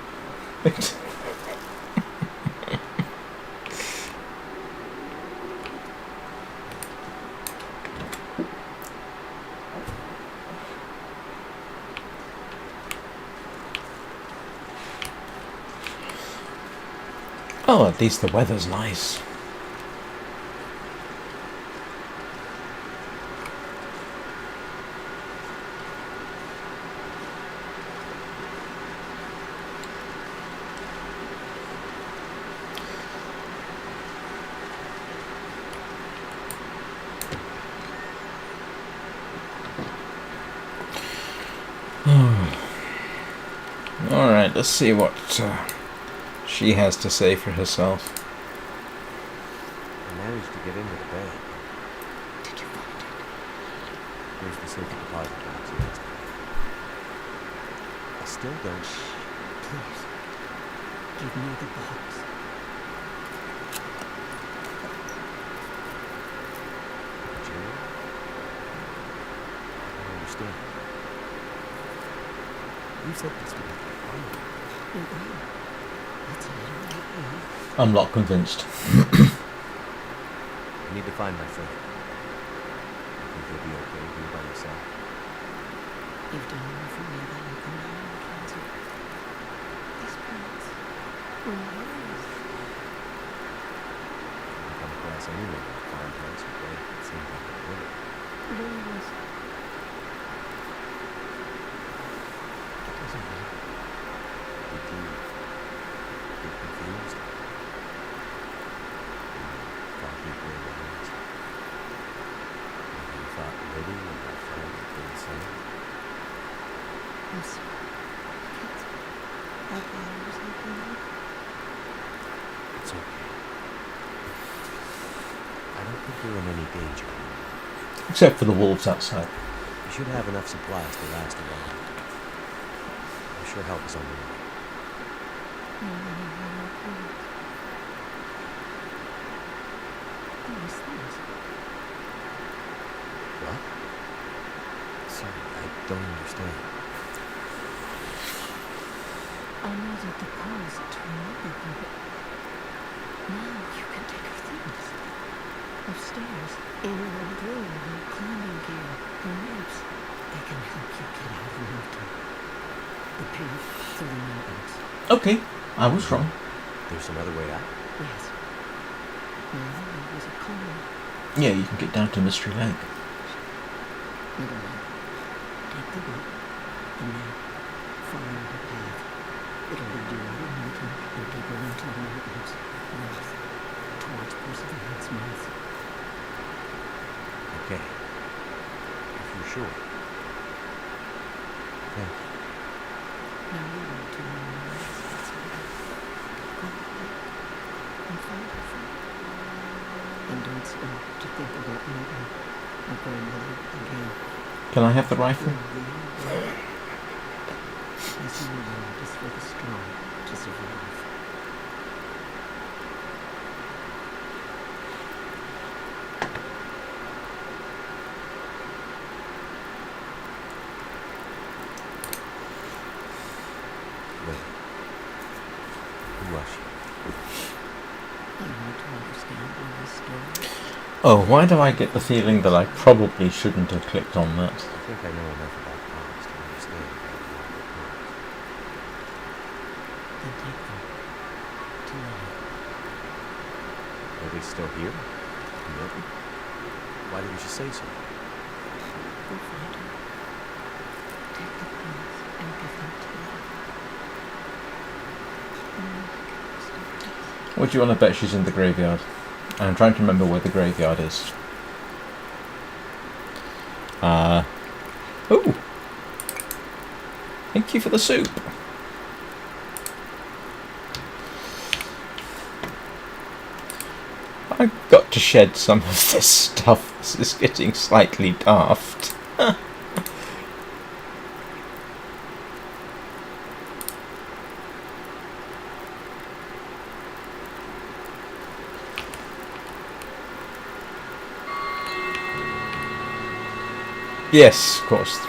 Speaker 1: Oh, at least the weather's nice. Alright, let's see what she has to say for herself.
Speaker 4: I managed to get into the bank.
Speaker 3: Did you find it?
Speaker 4: Here's the safety deposit box you asked for. I still don't...
Speaker 3: Please. Give me the box.
Speaker 4: Jerry? I don't understand. You said this would be fun.
Speaker 3: It will. It's literally will.
Speaker 1: I'm not convinced.
Speaker 4: I need to find my friend. I think you'll be okay here by yourself.
Speaker 3: You've done enough for me that you can now, Mackenzie. These prints were yours.
Speaker 4: If I come across anyone in a farmhouse or bank that seems like a bullet,
Speaker 3: Yours.
Speaker 4: it doesn't matter. Did you get confused? Thought you'd been lost? Maybe you thought Liddy and my friend had been the same?
Speaker 3: I'm sorry. Kids. Our father's looking.
Speaker 4: It's okay. I don't think you're in any danger.
Speaker 1: Except for the wolves outside.
Speaker 4: You should have enough supplies to last a while. I'm sure help is on the way. What? Sorry, I don't understand.
Speaker 3: I know that the pearls turn over, but now you can take her things. Upstairs, in her room, her climbing gear, her ropes. They can help you get out of Milton. The path through the mountains.
Speaker 1: Okay, I was wrong.
Speaker 4: There's another way out?
Speaker 3: Yes. Now there was a call.
Speaker 1: Yeah, you can get down to Mystery Lake.
Speaker 3: Little one, take the rope, the map, follow the path. It'll lead you out of Milton and deeper into the mountains, north, towards Perseverance Mouth.
Speaker 4: Okay. If you're sure. Thank you.
Speaker 3: Now you want to know where it's Go back and find her friend. And don't stop to think about Milton or grandmother again.
Speaker 1: Can I have the rifle?
Speaker 3: As the world is for the strong to survive.
Speaker 4: Wait. Who was she?
Speaker 3: I want to understand all this story.
Speaker 1: Oh, why do I get the feeling that I probably shouldn't have clicked on that?
Speaker 4: I think I know enough about Thomas to understand how to handle the pearls.
Speaker 3: Then take them to Lily.
Speaker 4: Are they still here? In Milton? Why didn't you say so?
Speaker 3: Go find her. Take the pearls and give them to Lily.
Speaker 1: What do you want to bet she's in the graveyard? I'm trying to remember where the graveyard is. Oh! Thank you for the soup. I've got to shed some of this stuff. This is getting slightly daft. Yes, of course.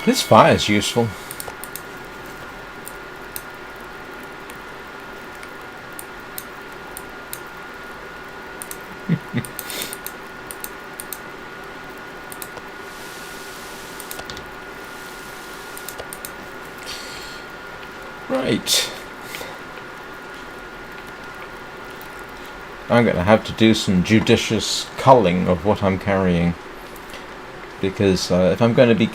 Speaker 1: This fire is useful. Right. I'm going to have to do some judicious culling of what I'm carrying, because if I'm going to be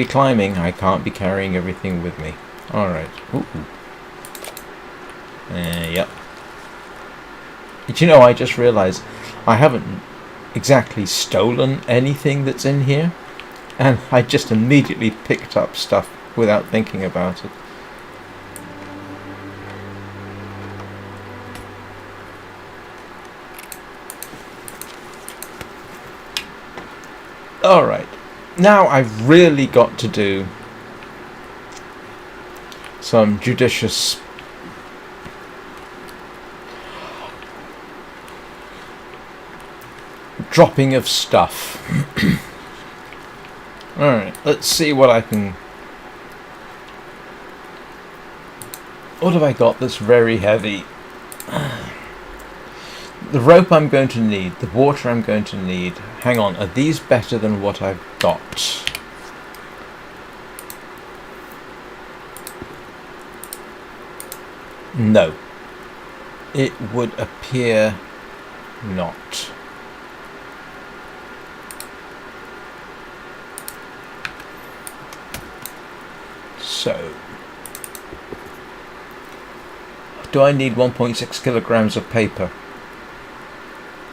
Speaker 1: climbing, I can't be carrying everything with me. All right. Ooh. Yep. But you know, I just realised I haven't exactly stolen anything that's in here, and I just immediately picked up stuff without thinking about it. Alright, now I've really got to do some judicious dropping of stuff. Alright, let's see what I can... What have I got that's very heavy? The rope I'm going to need, the water I'm going to need. Hang on, are these better than what I've got? No. It would appear not. So, do I need 1.6 kilograms of paper?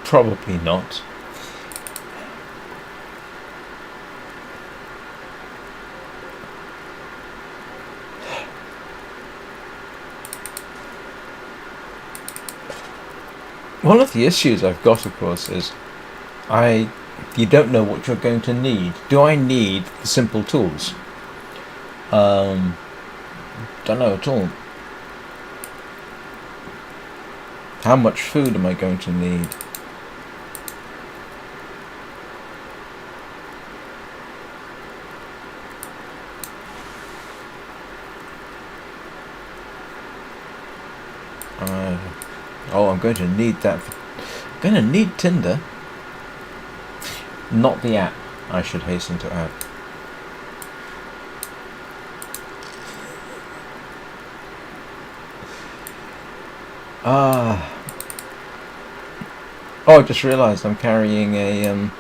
Speaker 1: Probably not. One of the issues I've got, of course, is you don't know what you're going to need. Do I need the simple tools? Don't know at all. How much food am I going to need? Oh, I'm going to need that. I'm going to need Tinder. Not the app, I should hasten to add. Oh, I just realised I'm carrying a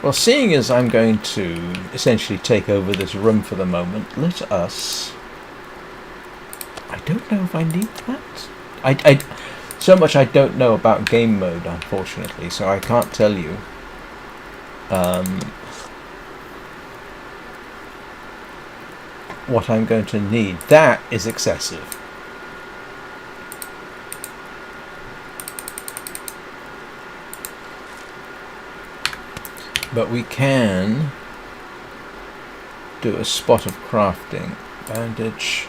Speaker 1: well, seeing as I'm going to essentially take over this room for the moment, let us... I don't know if I need that. So much I don't know about game mode, unfortunately, so I can't tell you. What I'm going to need. That is excessive. But we can do a spot of crafting. Bandage.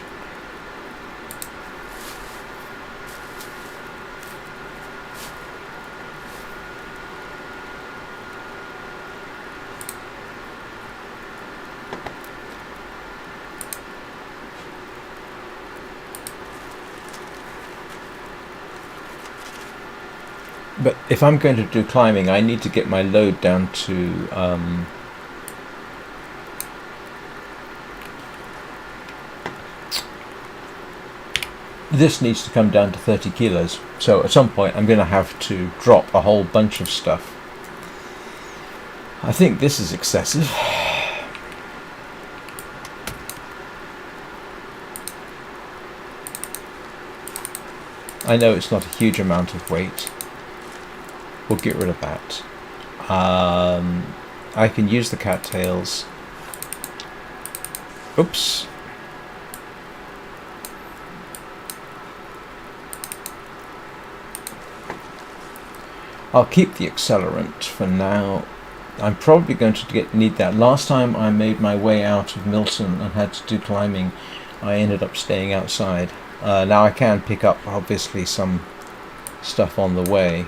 Speaker 1: But if I'm going to do climbing, I need to get my load down to this needs to come down to 30 kilos. So at some point I'm going to have to drop a whole bunch of stuff. I think this is excessive. I know it's not a huge amount of weight. We'll get rid of that. I can use the cattails. Oops. I'll keep the accelerant for now. I'm probably going to need that. Last time I made my way out of Milton and had to do climbing, I ended up staying outside. Now I can pick up, obviously, some stuff on the way.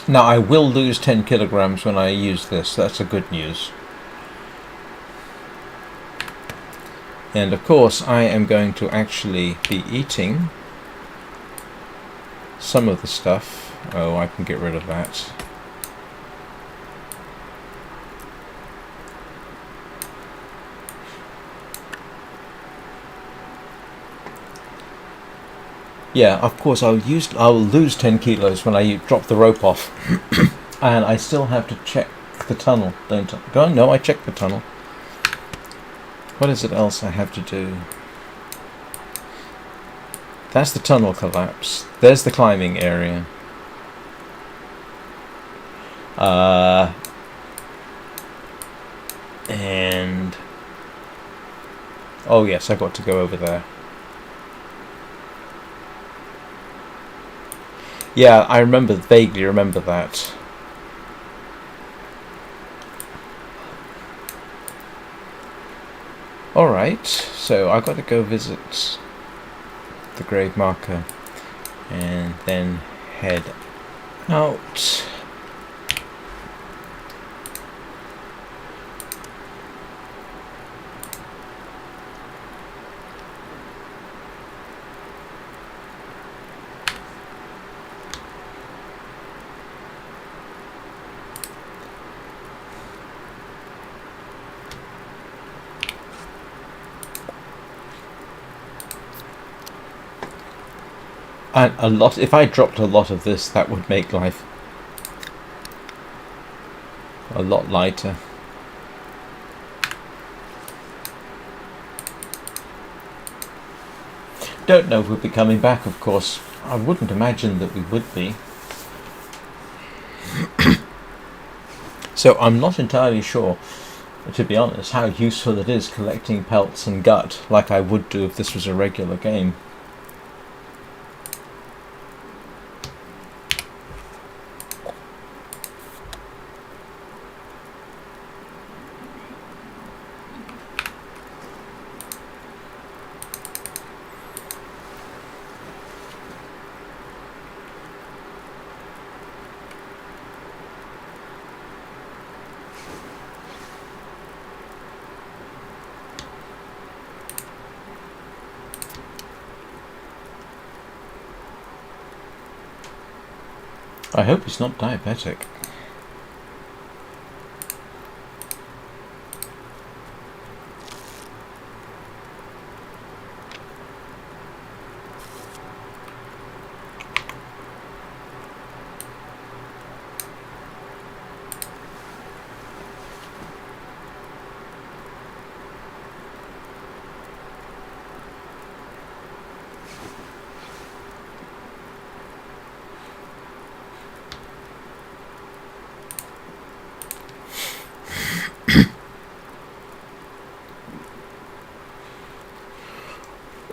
Speaker 1: Now I will lose 10 kilograms when I use this. That's a good news. And of course I am going to actually be eating some of the stuff. Oh, I can get rid of that. Yeah, of course I'll lose 10 kilos when I drop the rope off. And I still have to check the tunnel, don't I? No, I checked the tunnel. What is it else I have to do? That's the tunnel collapse. There's the climbing area. And... oh yes, I've got to go over there. Yeah, I vaguely remember that. Alright, so I've got to go visit the grave marker and then head out. And a lot. If I dropped a lot of this, that would make life a lot lighter. Don't know if we'll be coming back, of course. I wouldn't imagine that we would be. So I'm not entirely sure, to be honest, how useful it is collecting pelts and gut like I would do if this was a regular game. I hope he's not diabetic.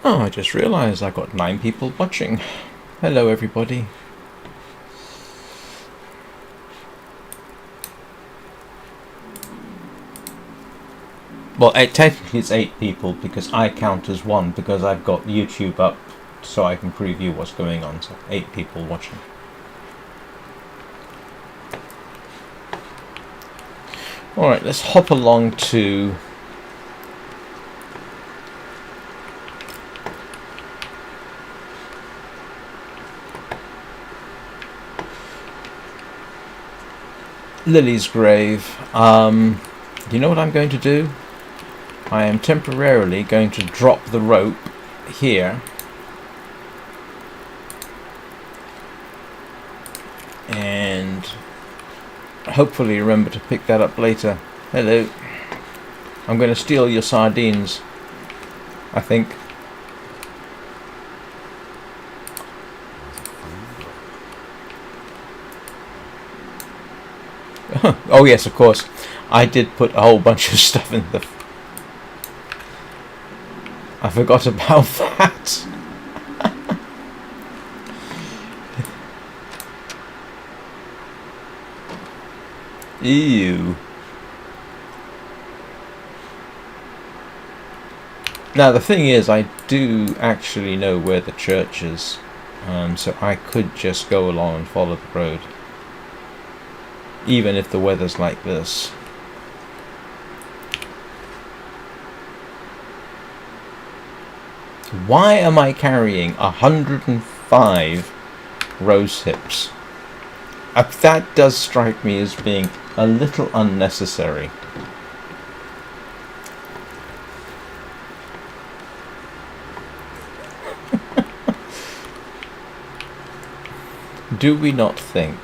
Speaker 1: Oh, I just realised I got 9 people watching. Hello, everybody. Well, technically it's 8 people because I count as 1 because I've got YouTube up so I can preview what's going on. So 8 people watching. Alright, let's hop along to Lily's grave. You know what I'm going to do? I am temporarily going to drop the rope here and hopefully remember to pick that up later. Hello. I'm going to steal your sardines, I think. Oh yes, of course. I did put a whole bunch of stuff in the... I forgot about that. Ew. Now the thing is, I do actually know where the church is, so I could just go along and follow the road. Even if the weather's like this. Why am I carrying 105 rose hips? That does strike me as being a little unnecessary. Do we not think?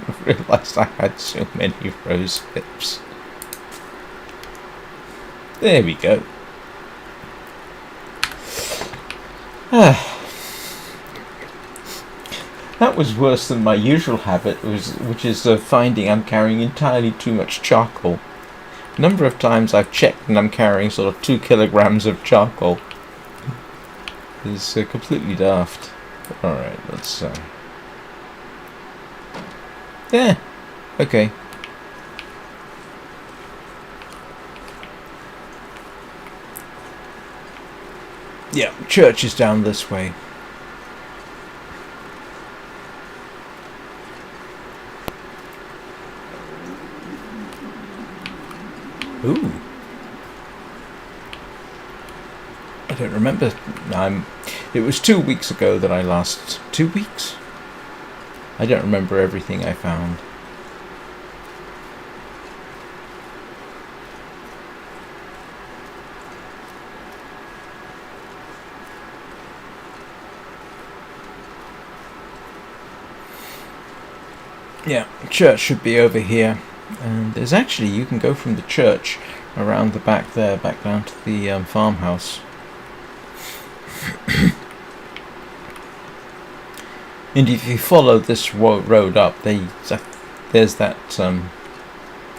Speaker 1: I realised I had so many rose hips. There we go. That was worse than my usual habit, which is finding I'm carrying entirely too much charcoal. A number of times I've checked and I'm carrying sort of 2 kilograms of charcoal. It's completely daft. Alright, let's... Yeah, okay. Yeah, church is down this way. Ooh. I don't remember. It was 2 weeks ago that I last... 2 weeks? I don't remember everything I found. Yeah, church should be over here. And there's actually, you can go from the church around the back there, back down to the farmhouse. And if you follow this road up, there's that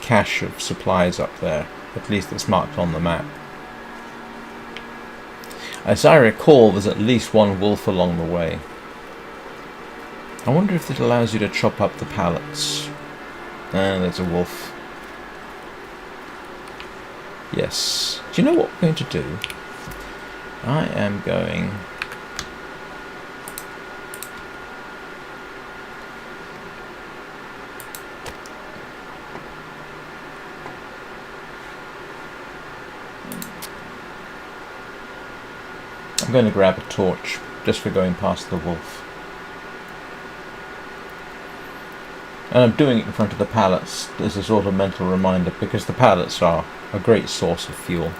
Speaker 1: cache of supplies up there. At least it's marked on the map. As I recall, there's at least one wolf along the way. I wonder if it allows you to chop up the pallets. There's a wolf. Yes. Do you know what we're going to do? I am going... I'm going to grab a torch just for going past the wolf. And I'm doing it in front of the pallets as a sort of mental reminder, because the pallets are a great source of fuel.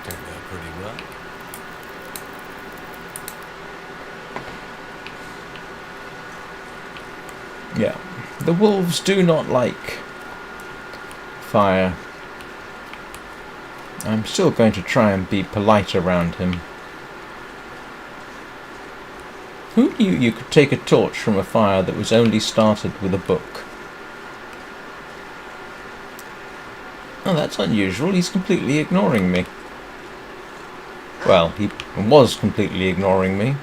Speaker 4: Turned out pretty well.
Speaker 1: Yeah. The wolves do not like fire. I'm still going to try and be polite around him. Who knew you could take a torch from a fire that was only started with a book? Oh, that's unusual. He's completely ignoring me. Well, he was completely ignoring me.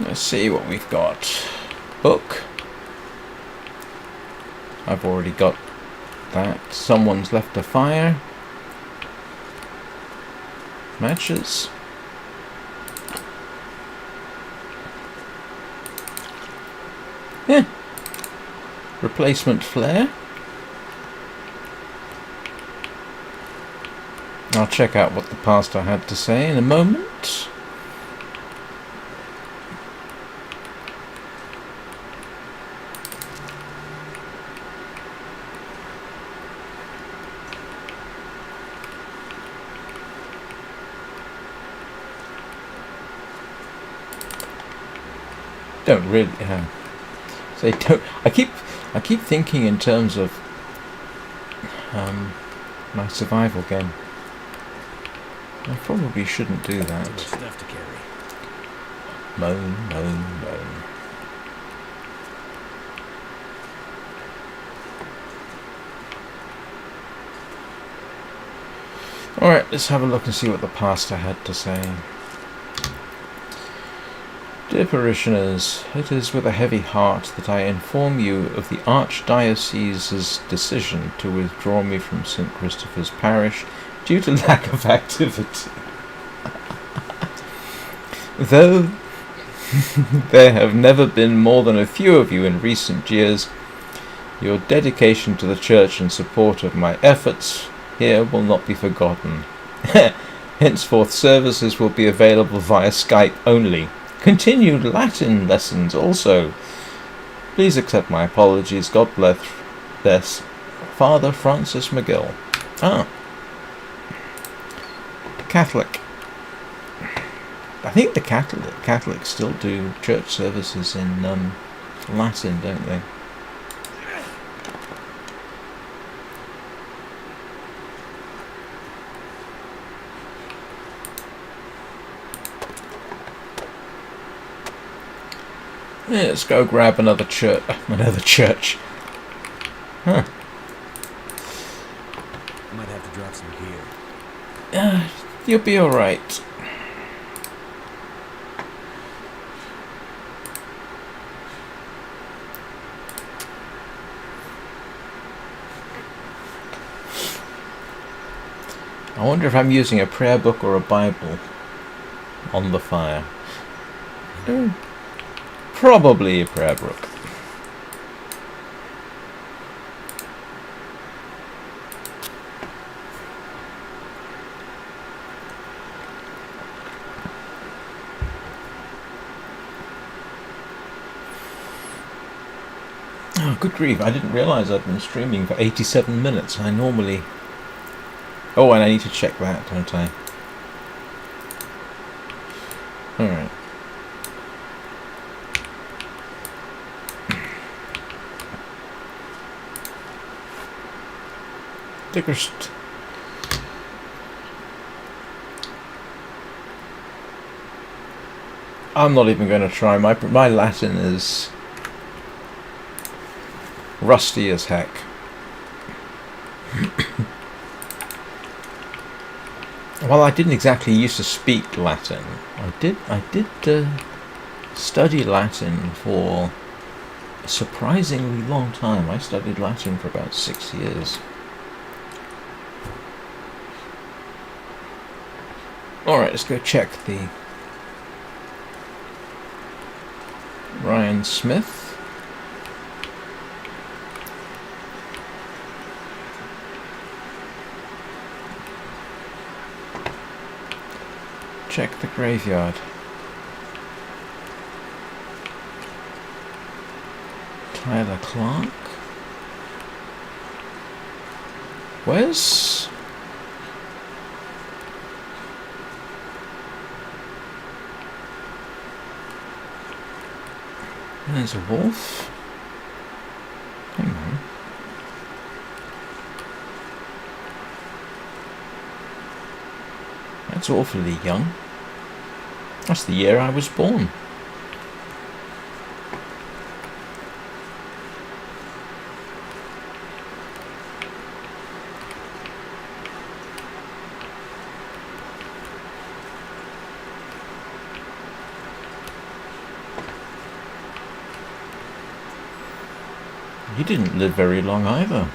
Speaker 1: Let's see what we've got. Book. I've already got that. Someone's left a fire. Matches. Yeah. Replacement flare. I'll check out what the pastor had to say in a moment. Don't really say don't. I keep thinking in terms of my survival game. I probably shouldn't do
Speaker 4: Too much
Speaker 1: that.
Speaker 4: stuff to carry.
Speaker 1: Moan, moan, moan. Alright, let's have a look and see what the pastor had to say. Dear parishioners, it is with a heavy heart that I inform you of the Archdiocese's decision to withdraw me from St. Christopher's Parish due to lack of activity. Though there have never been more than a few of you in recent years, your dedication to the Church and support of my efforts here will not be forgotten. Henceforth services will be available via Skype only. Continued Latin lessons also. Please accept my apologies. God bless Father Francis McGill. Ah. Catholic. I think the Catholics still do church services in Latin, don't they? Yeah, let's go grab another church. Huh.
Speaker 4: I might have to drop some gear.
Speaker 1: You'll be alright. I wonder if I'm using a prayer book or a Bible on the fire. Probably a prayer book. Oh, good grief, I didn't realise I'd been streaming for 87 minutes. I normally... Oh, and I need to check that, don't I? Alright. Dickerst. I'm not even going to try. My Latin is rusty as heck. Well, I didn't exactly used to speak Latin. I did study Latin for a surprisingly long time. I studied Latin for about 6 years. Alright, let's go check the Ryan Smith. Check the graveyard. Tyler Clark. Where's... There's a wolf. Hang on. That's awfully young. That's the year I was born. You didn't live very long either.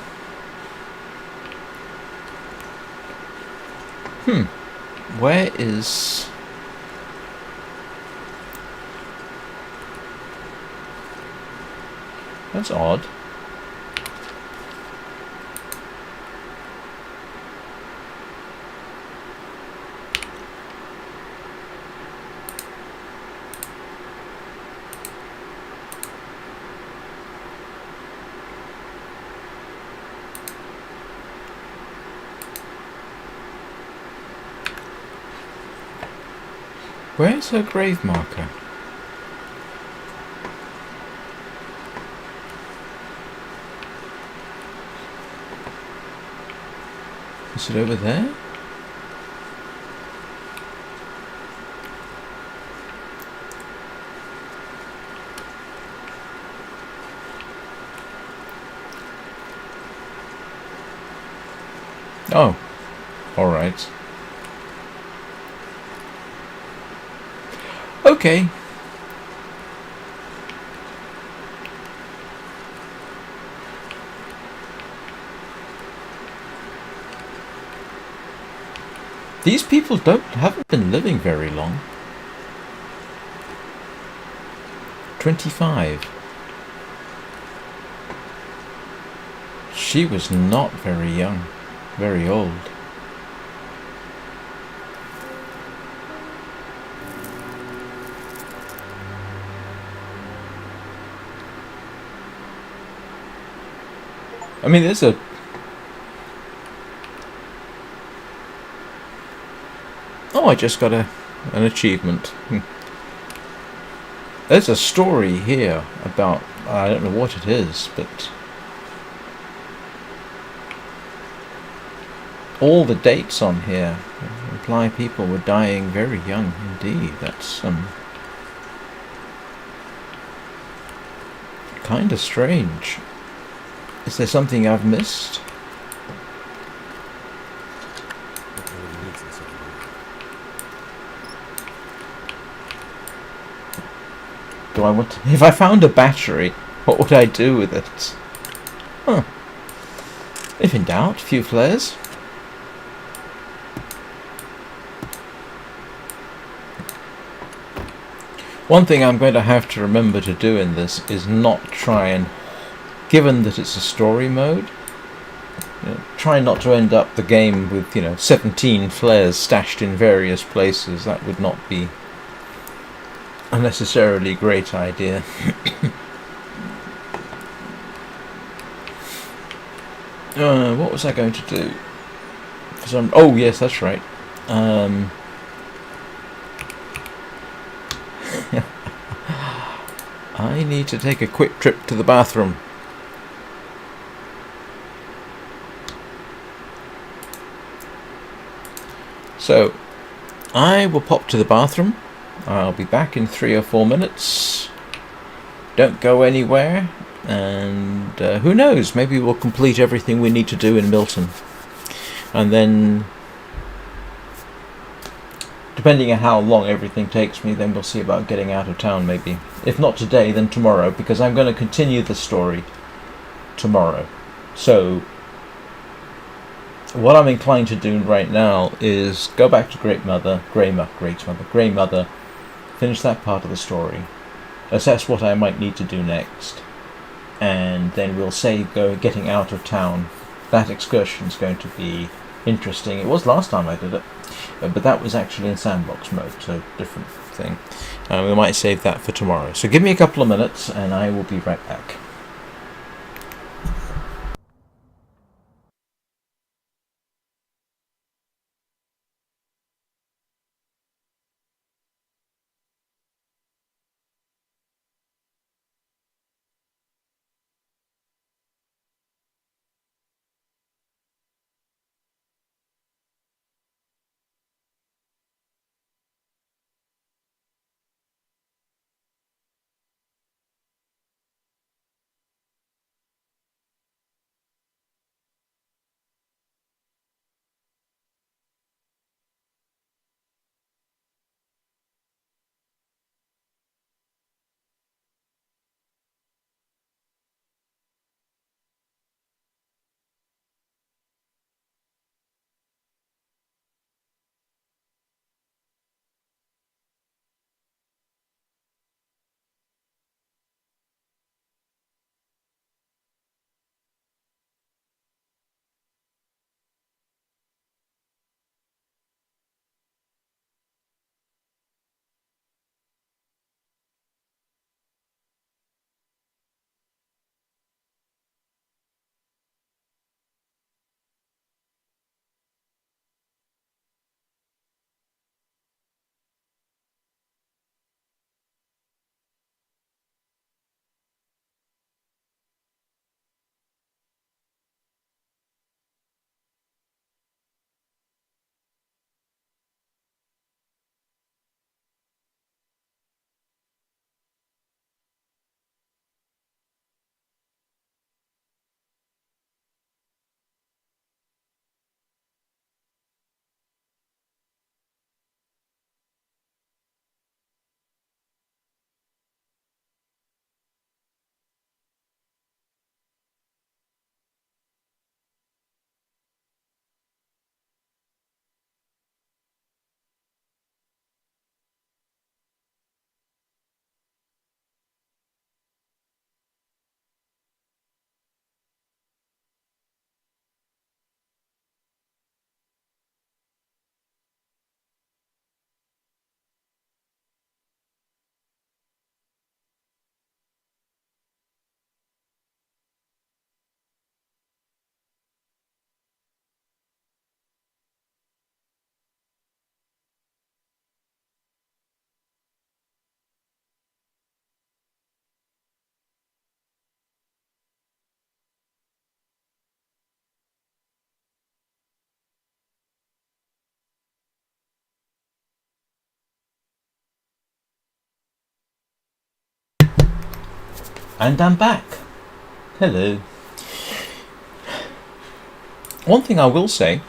Speaker 1: Where is... That's odd. Where's her grave marker? Is it over there? Oh, all right. Okay. These people haven't been living very long. 25. She was not very young, very old. I mean, there's a... Oh, I just got an achievement. There's a story here about... I don't know what it is, but... all the dates on here imply people were dying very young indeed. That's kind of strange. Is there something I've missed? Do I want to... If I found a battery, what would I do with it? Huh. If in doubt, a few flares. One thing I'm going to have to remember to do in this is not try and, given that it's a story mode, try not to end up the game with 17 flares stashed in various places. That would not be a necessarily great idea. What was I going to do? Oh yes, that's right. I need to take a quick trip to the bathroom. So, I will pop to the bathroom. I'll be back in 3 or 4 minutes. Don't go anywhere. And who knows, maybe we'll complete everything we need to do in Milton. And then, depending on how long everything takes me, then we'll see about getting out of town maybe. If not today, then tomorrow, because I'm going to continue the story tomorrow. So, what I'm inclined to do right now is go back to Grey Mother, finish that part of the story, assess what I might need to do next, and then we'll say getting out of town. That excursion is going to be interesting. It was last time I did it, but that was actually in sandbox mode, so different thing. We might save that for tomorrow. So give me a couple of minutes and I will be right back. And I'm back. Hello. One thing I will say,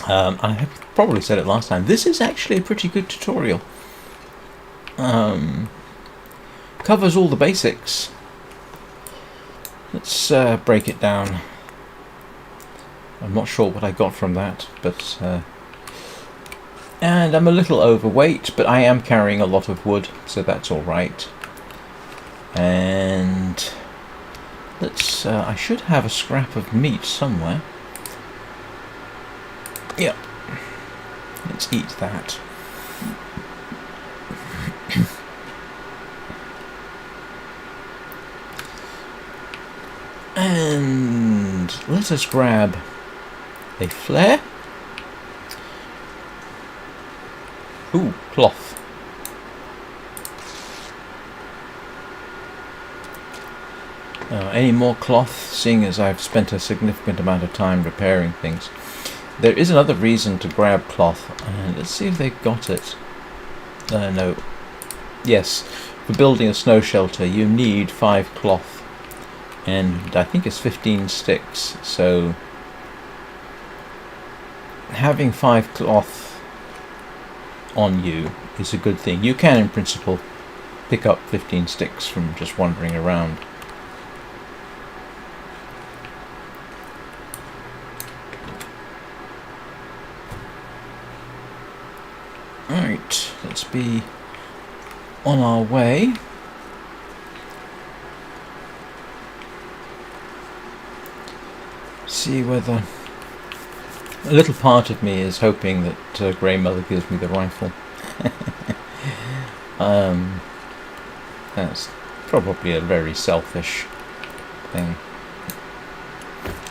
Speaker 1: I have probably said it last time, this is actually a pretty good tutorial. Covers all the basics. Let's break it down. I'm not sure what I got from that, but And I'm a little overweight, but I am carrying a lot of wood, so that's alright. And let's, I should have a scrap of meat somewhere. Yep. Let's eat that. And let us grab a flare. Ooh, cloth. Any more cloth, seeing as I've spent a significant amount of time repairing things. There is another reason to grab cloth. Let's see if they've got it. No. Yes, for building a snow shelter you need 5 cloth. And I think it's 15 sticks, so having 5 cloth on you is a good thing. You can in principle pick up 15 sticks from just wandering around. Right, let's be on our way. See whether... A little part of me is hoping that Grey Mother gives me the rifle. That's probably a very selfish thing.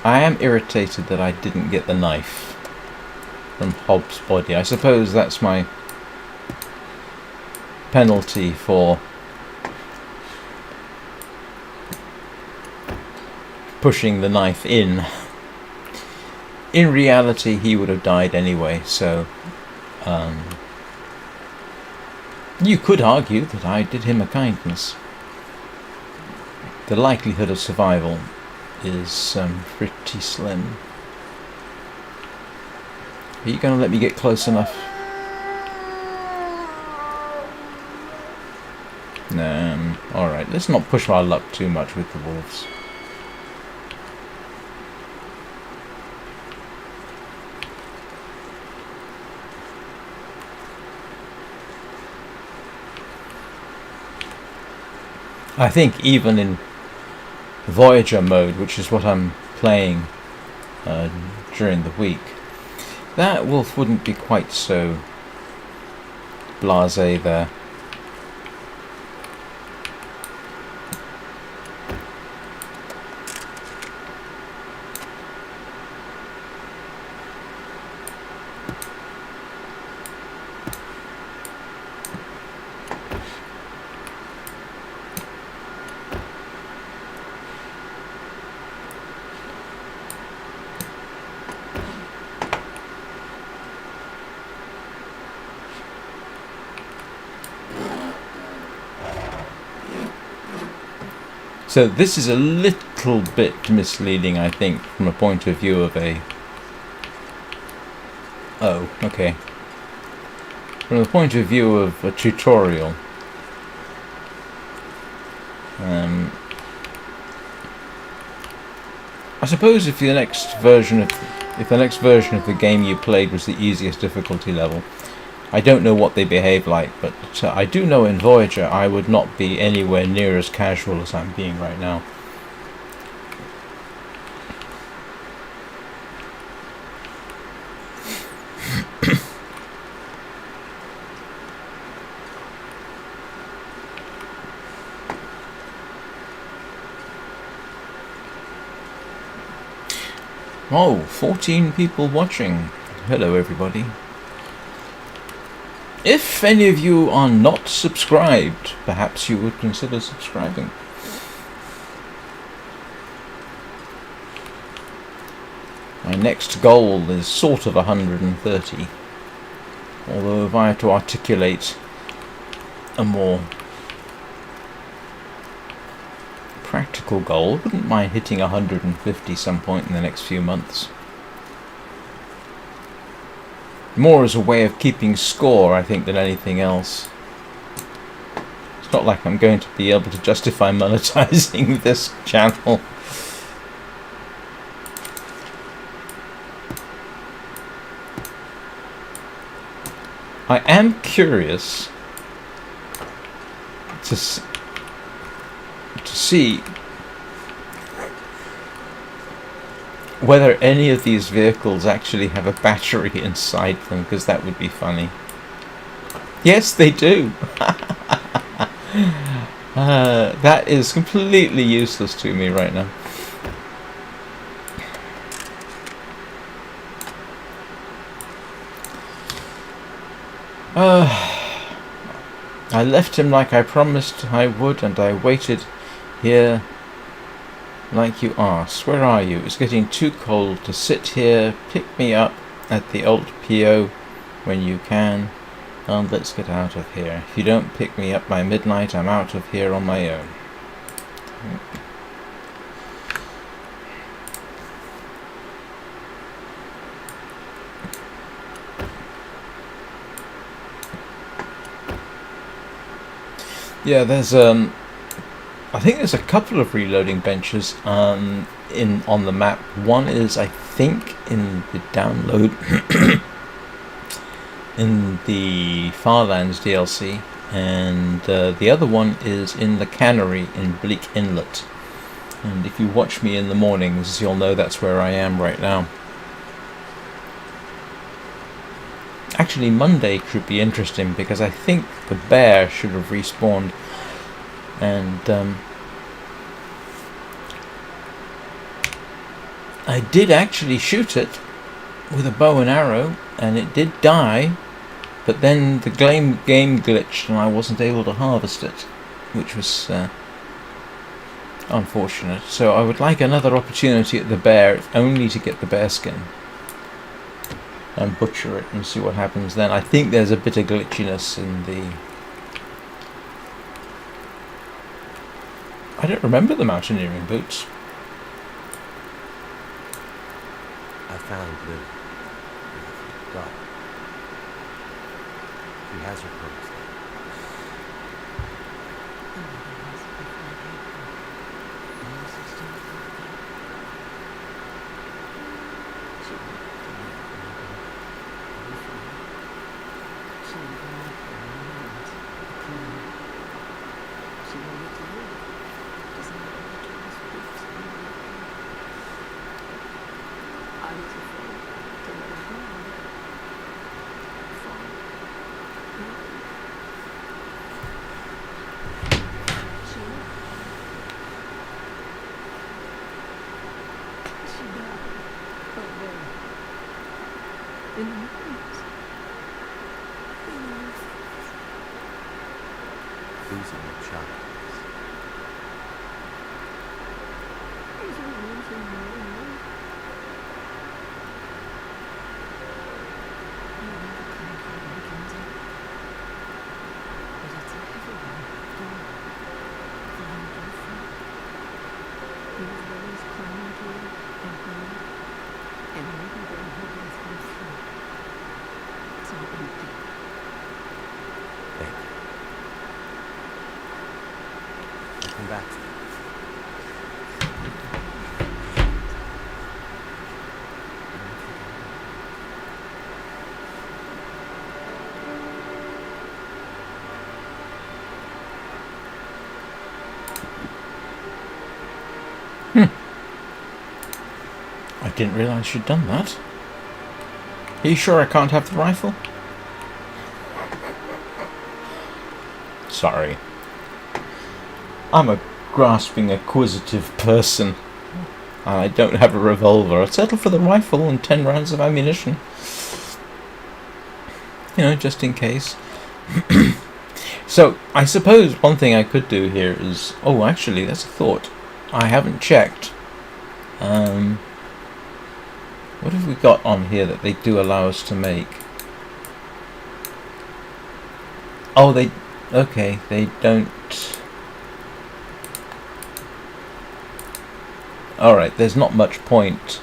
Speaker 1: I am irritated that I didn't get the knife from Hobbs' body. I suppose that's my penalty for pushing the knife in. In reality, he would have died anyway, so you could argue that I did him a kindness. The likelihood of survival is pretty slim. Are you going to let me get close enough? No. Alright, let's not push our luck too much with the wolves. I think even in Voyager mode, which is what I'm playing during the week, that wolf wouldn't be quite so blasé there. So this is a little bit misleading, I think, from a point of view of a... Oh, okay. From the point of view of a tutorial. I suppose if the next version of the game you played was the easiest difficulty level, I don't know what they behave like, but I do know in Voyager I would not be anywhere near as casual as I'm being right now. Oh, 14 people watching. Hello everybody. If any of you are not subscribed, perhaps you would consider subscribing. My next goal is sort of 130. Although if I had to articulate a more practical goal, I wouldn't mind hitting 150 some point in the next few months. More as a way of keeping score, I think, than anything else. It's not like I'm going to be able to justify monetizing this channel. I am curious to see whether any of these vehicles actually have a battery inside them, because that would be funny. Yes, they do. That is completely useless to me right now. I left him like I promised I would, and I waited here like you asked. Where are you? It's getting too cold to sit here. Pick me up at the old PO when you can, and let's get out of here. If you don't pick me up by midnight, I'm out of here on my own. Yeah, there's I think there's a couple of reloading benches on the map. One is, I think, in the download in the Farlands DLC, and the other one is in the cannery in Bleak Inlet. And if you watch me in the mornings, you'll know that's where I am right now. Actually, Monday should be interesting because I think the bear should have respawned, and I did actually shoot it with a bow and arrow, and it did die, but then the game glitched and I wasn't able to harvest it, which was unfortunate. So I would like another opportunity at the bear, if only to get the bear skin and butcher it and see what happens then. I think there's a bit of glitchiness in the... I don't remember the mountaineering boots.
Speaker 4: I found Lily. God. She has her purpose now. Losing a child. Come back to you.
Speaker 1: I didn't realise you'd done that. Are you sure I can't have the rifle? Sorry. I'm a grasping, acquisitive person, and I don't have a revolver. I'd settle for the rifle and 10 rounds of ammunition. You know, just in case. So, I suppose one thing I could do here is... Oh, actually, that's a thought. I haven't checked. What have we got on here that they do allow us to make? Oh, they... Okay, they don't... Alright, there's not much point.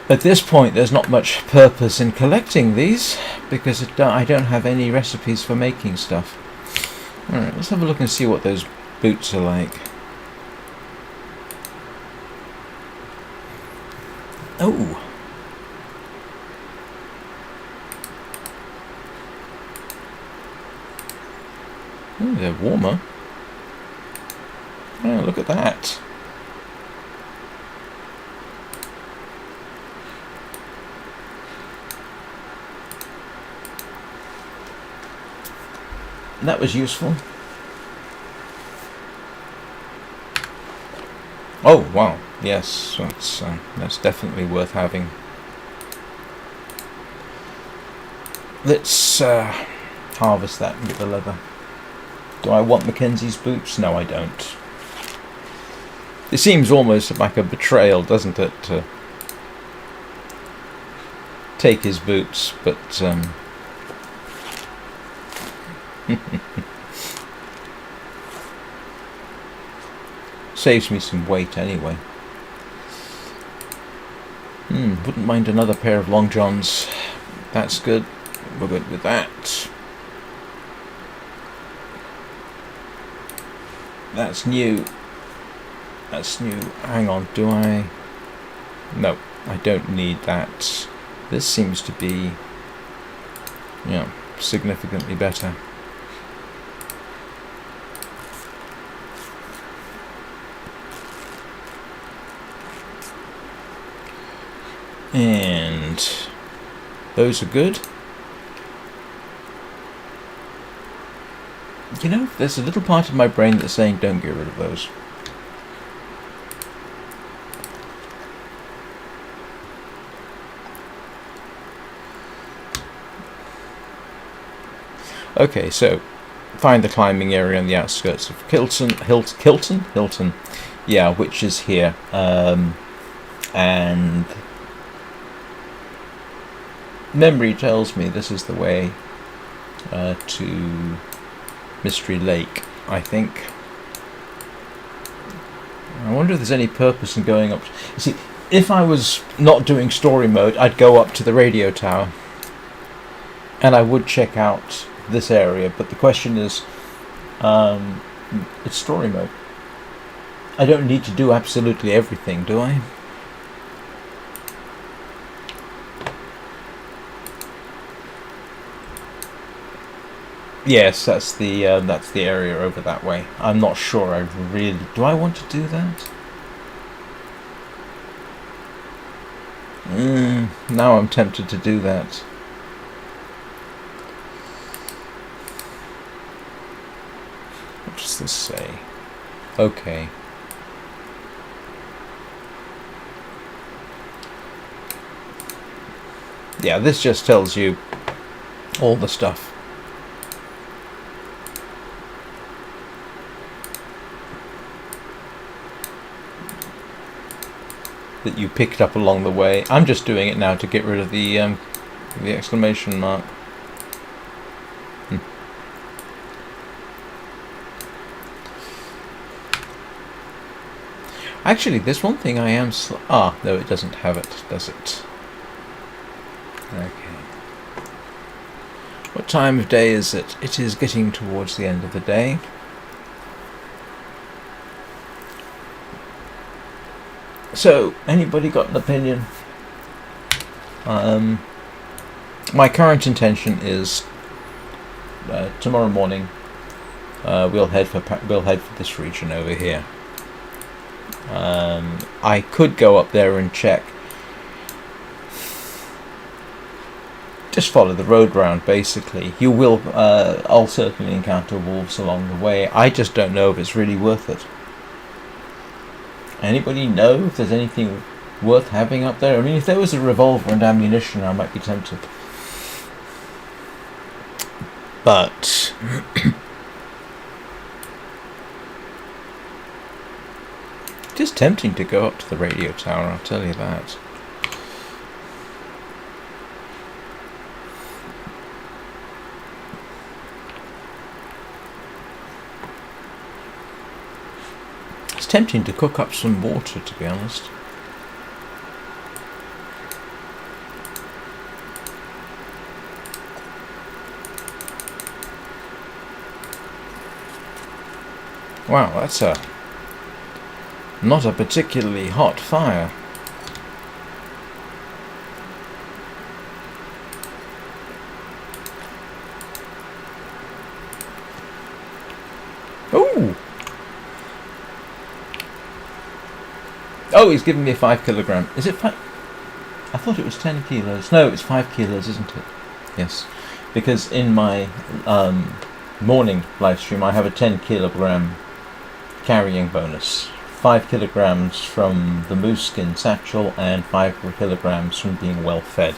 Speaker 1: At this point, there's not much purpose in collecting these, because I don't have any recipes for making stuff. Alright, let's have a look and see what those boots are like. Oh! Ooh, they're warmer. Oh, look at that. That was useful. Oh, wow. Yes, that's definitely worth having. Let's harvest that and get the leather. Do I want Mackenzie's boots? No, I don't. It seems almost like a betrayal, doesn't it, to take his boots, but saves me some weight anyway. Wouldn't mind another pair of long johns. That's good. We're good with that. That's new. That's new. Hang on, do I? No, I don't need that. This seems to be, yeah, significantly better. And those are good. You know, there's a little part of my brain that's saying don't get rid of those. Okay, so find the climbing area on the outskirts of Hilton, yeah, which is here, and memory tells me this is the way to Mystery Lake, I think. I wonder if there's any purpose in going up. You see, if I was not doing story mode, I'd go up to the radio tower, and I would check out this area, but the question is, it's story mode. I don't need to do absolutely everything, do I? Yes, that's the area over that way. I'm not sure. I really do. I want to do that? Now I'm tempted to do that. What does this say? Okay. Yeah, this just tells you all the stuff. That you picked up along the way. I'm just doing it now to get rid of the exclamation mark. Actually, there's one thing I am... no, it doesn't have it, does it? Okay. What time of day is it? It is getting towards the end of the day. So, anybody got an opinion? My current intention is tomorrow morning we'll head for this region over here. I could go up there and check. Just follow the road round, basically. You will. I'll certainly encounter wolves along the way. I just don't know if it's really worth it. Anybody know if there's anything worth having up there? I mean, if there was a revolver and ammunition, I might be tempted. But just tempting to go up to the radio tower, I'll tell you that. It's tempting to cook up some water, to be honest. Wow, that's not a particularly hot fire. Oh, he's giving me 5 kilogram. Is it 5? I thought it was 10 kilos. No, it's 5 kilos, isn't it? Yes. Because in my morning live stream, I have a 10 kilogram carrying bonus. 5 kilograms from the moose skin satchel and 5 kilograms from being well fed.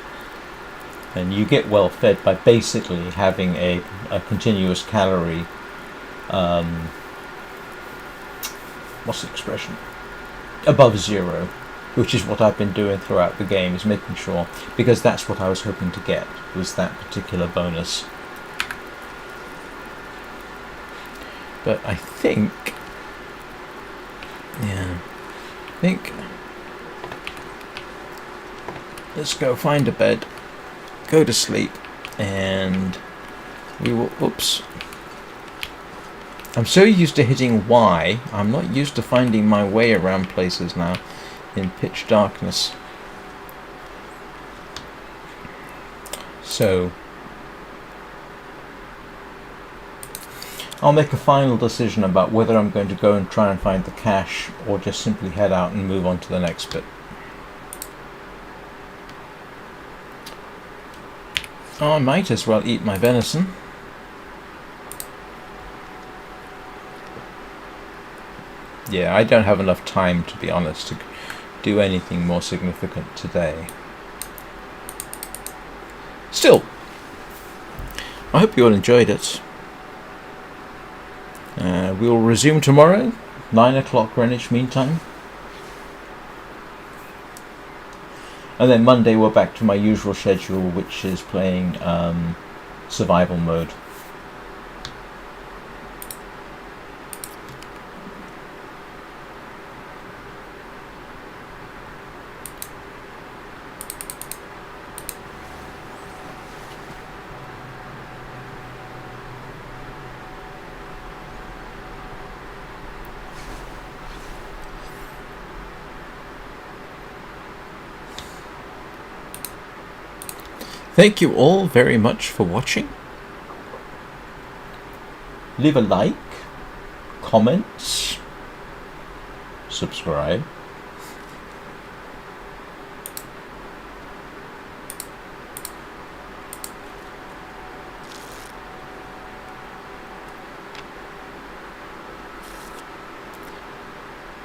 Speaker 1: And you get well fed by basically having a continuous calorie, what's the expression? Above 0, which is what I've been doing throughout the game, is making sure, because that's what I was hoping to get, was that particular bonus. But I think, let's go find a bed, go to sleep, and we will, oops. I'm so used to hitting Y, I'm not used to finding my way around places now in pitch darkness. So, I'll make a final decision about whether I'm going to go and try and find the cache or just simply head out and move on to the next bit. Oh, I might as well eat my venison. Yeah, I don't have enough time, to be honest, to do anything more significant today. Still, I hope you all enjoyed it. We will resume tomorrow, 9 o'clock Greenwich Mean Time. And then Monday we're back to my usual schedule, which is playing survival mode. Thank you all very much for watching. Leave a like, comments, subscribe.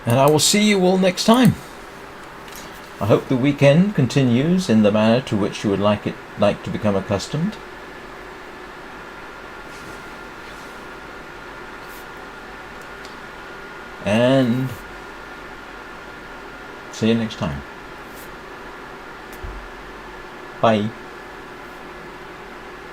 Speaker 1: And I will see you all next time. I hope the weekend continues in the manner to which you would like to become accustomed. And see you next time. Bye.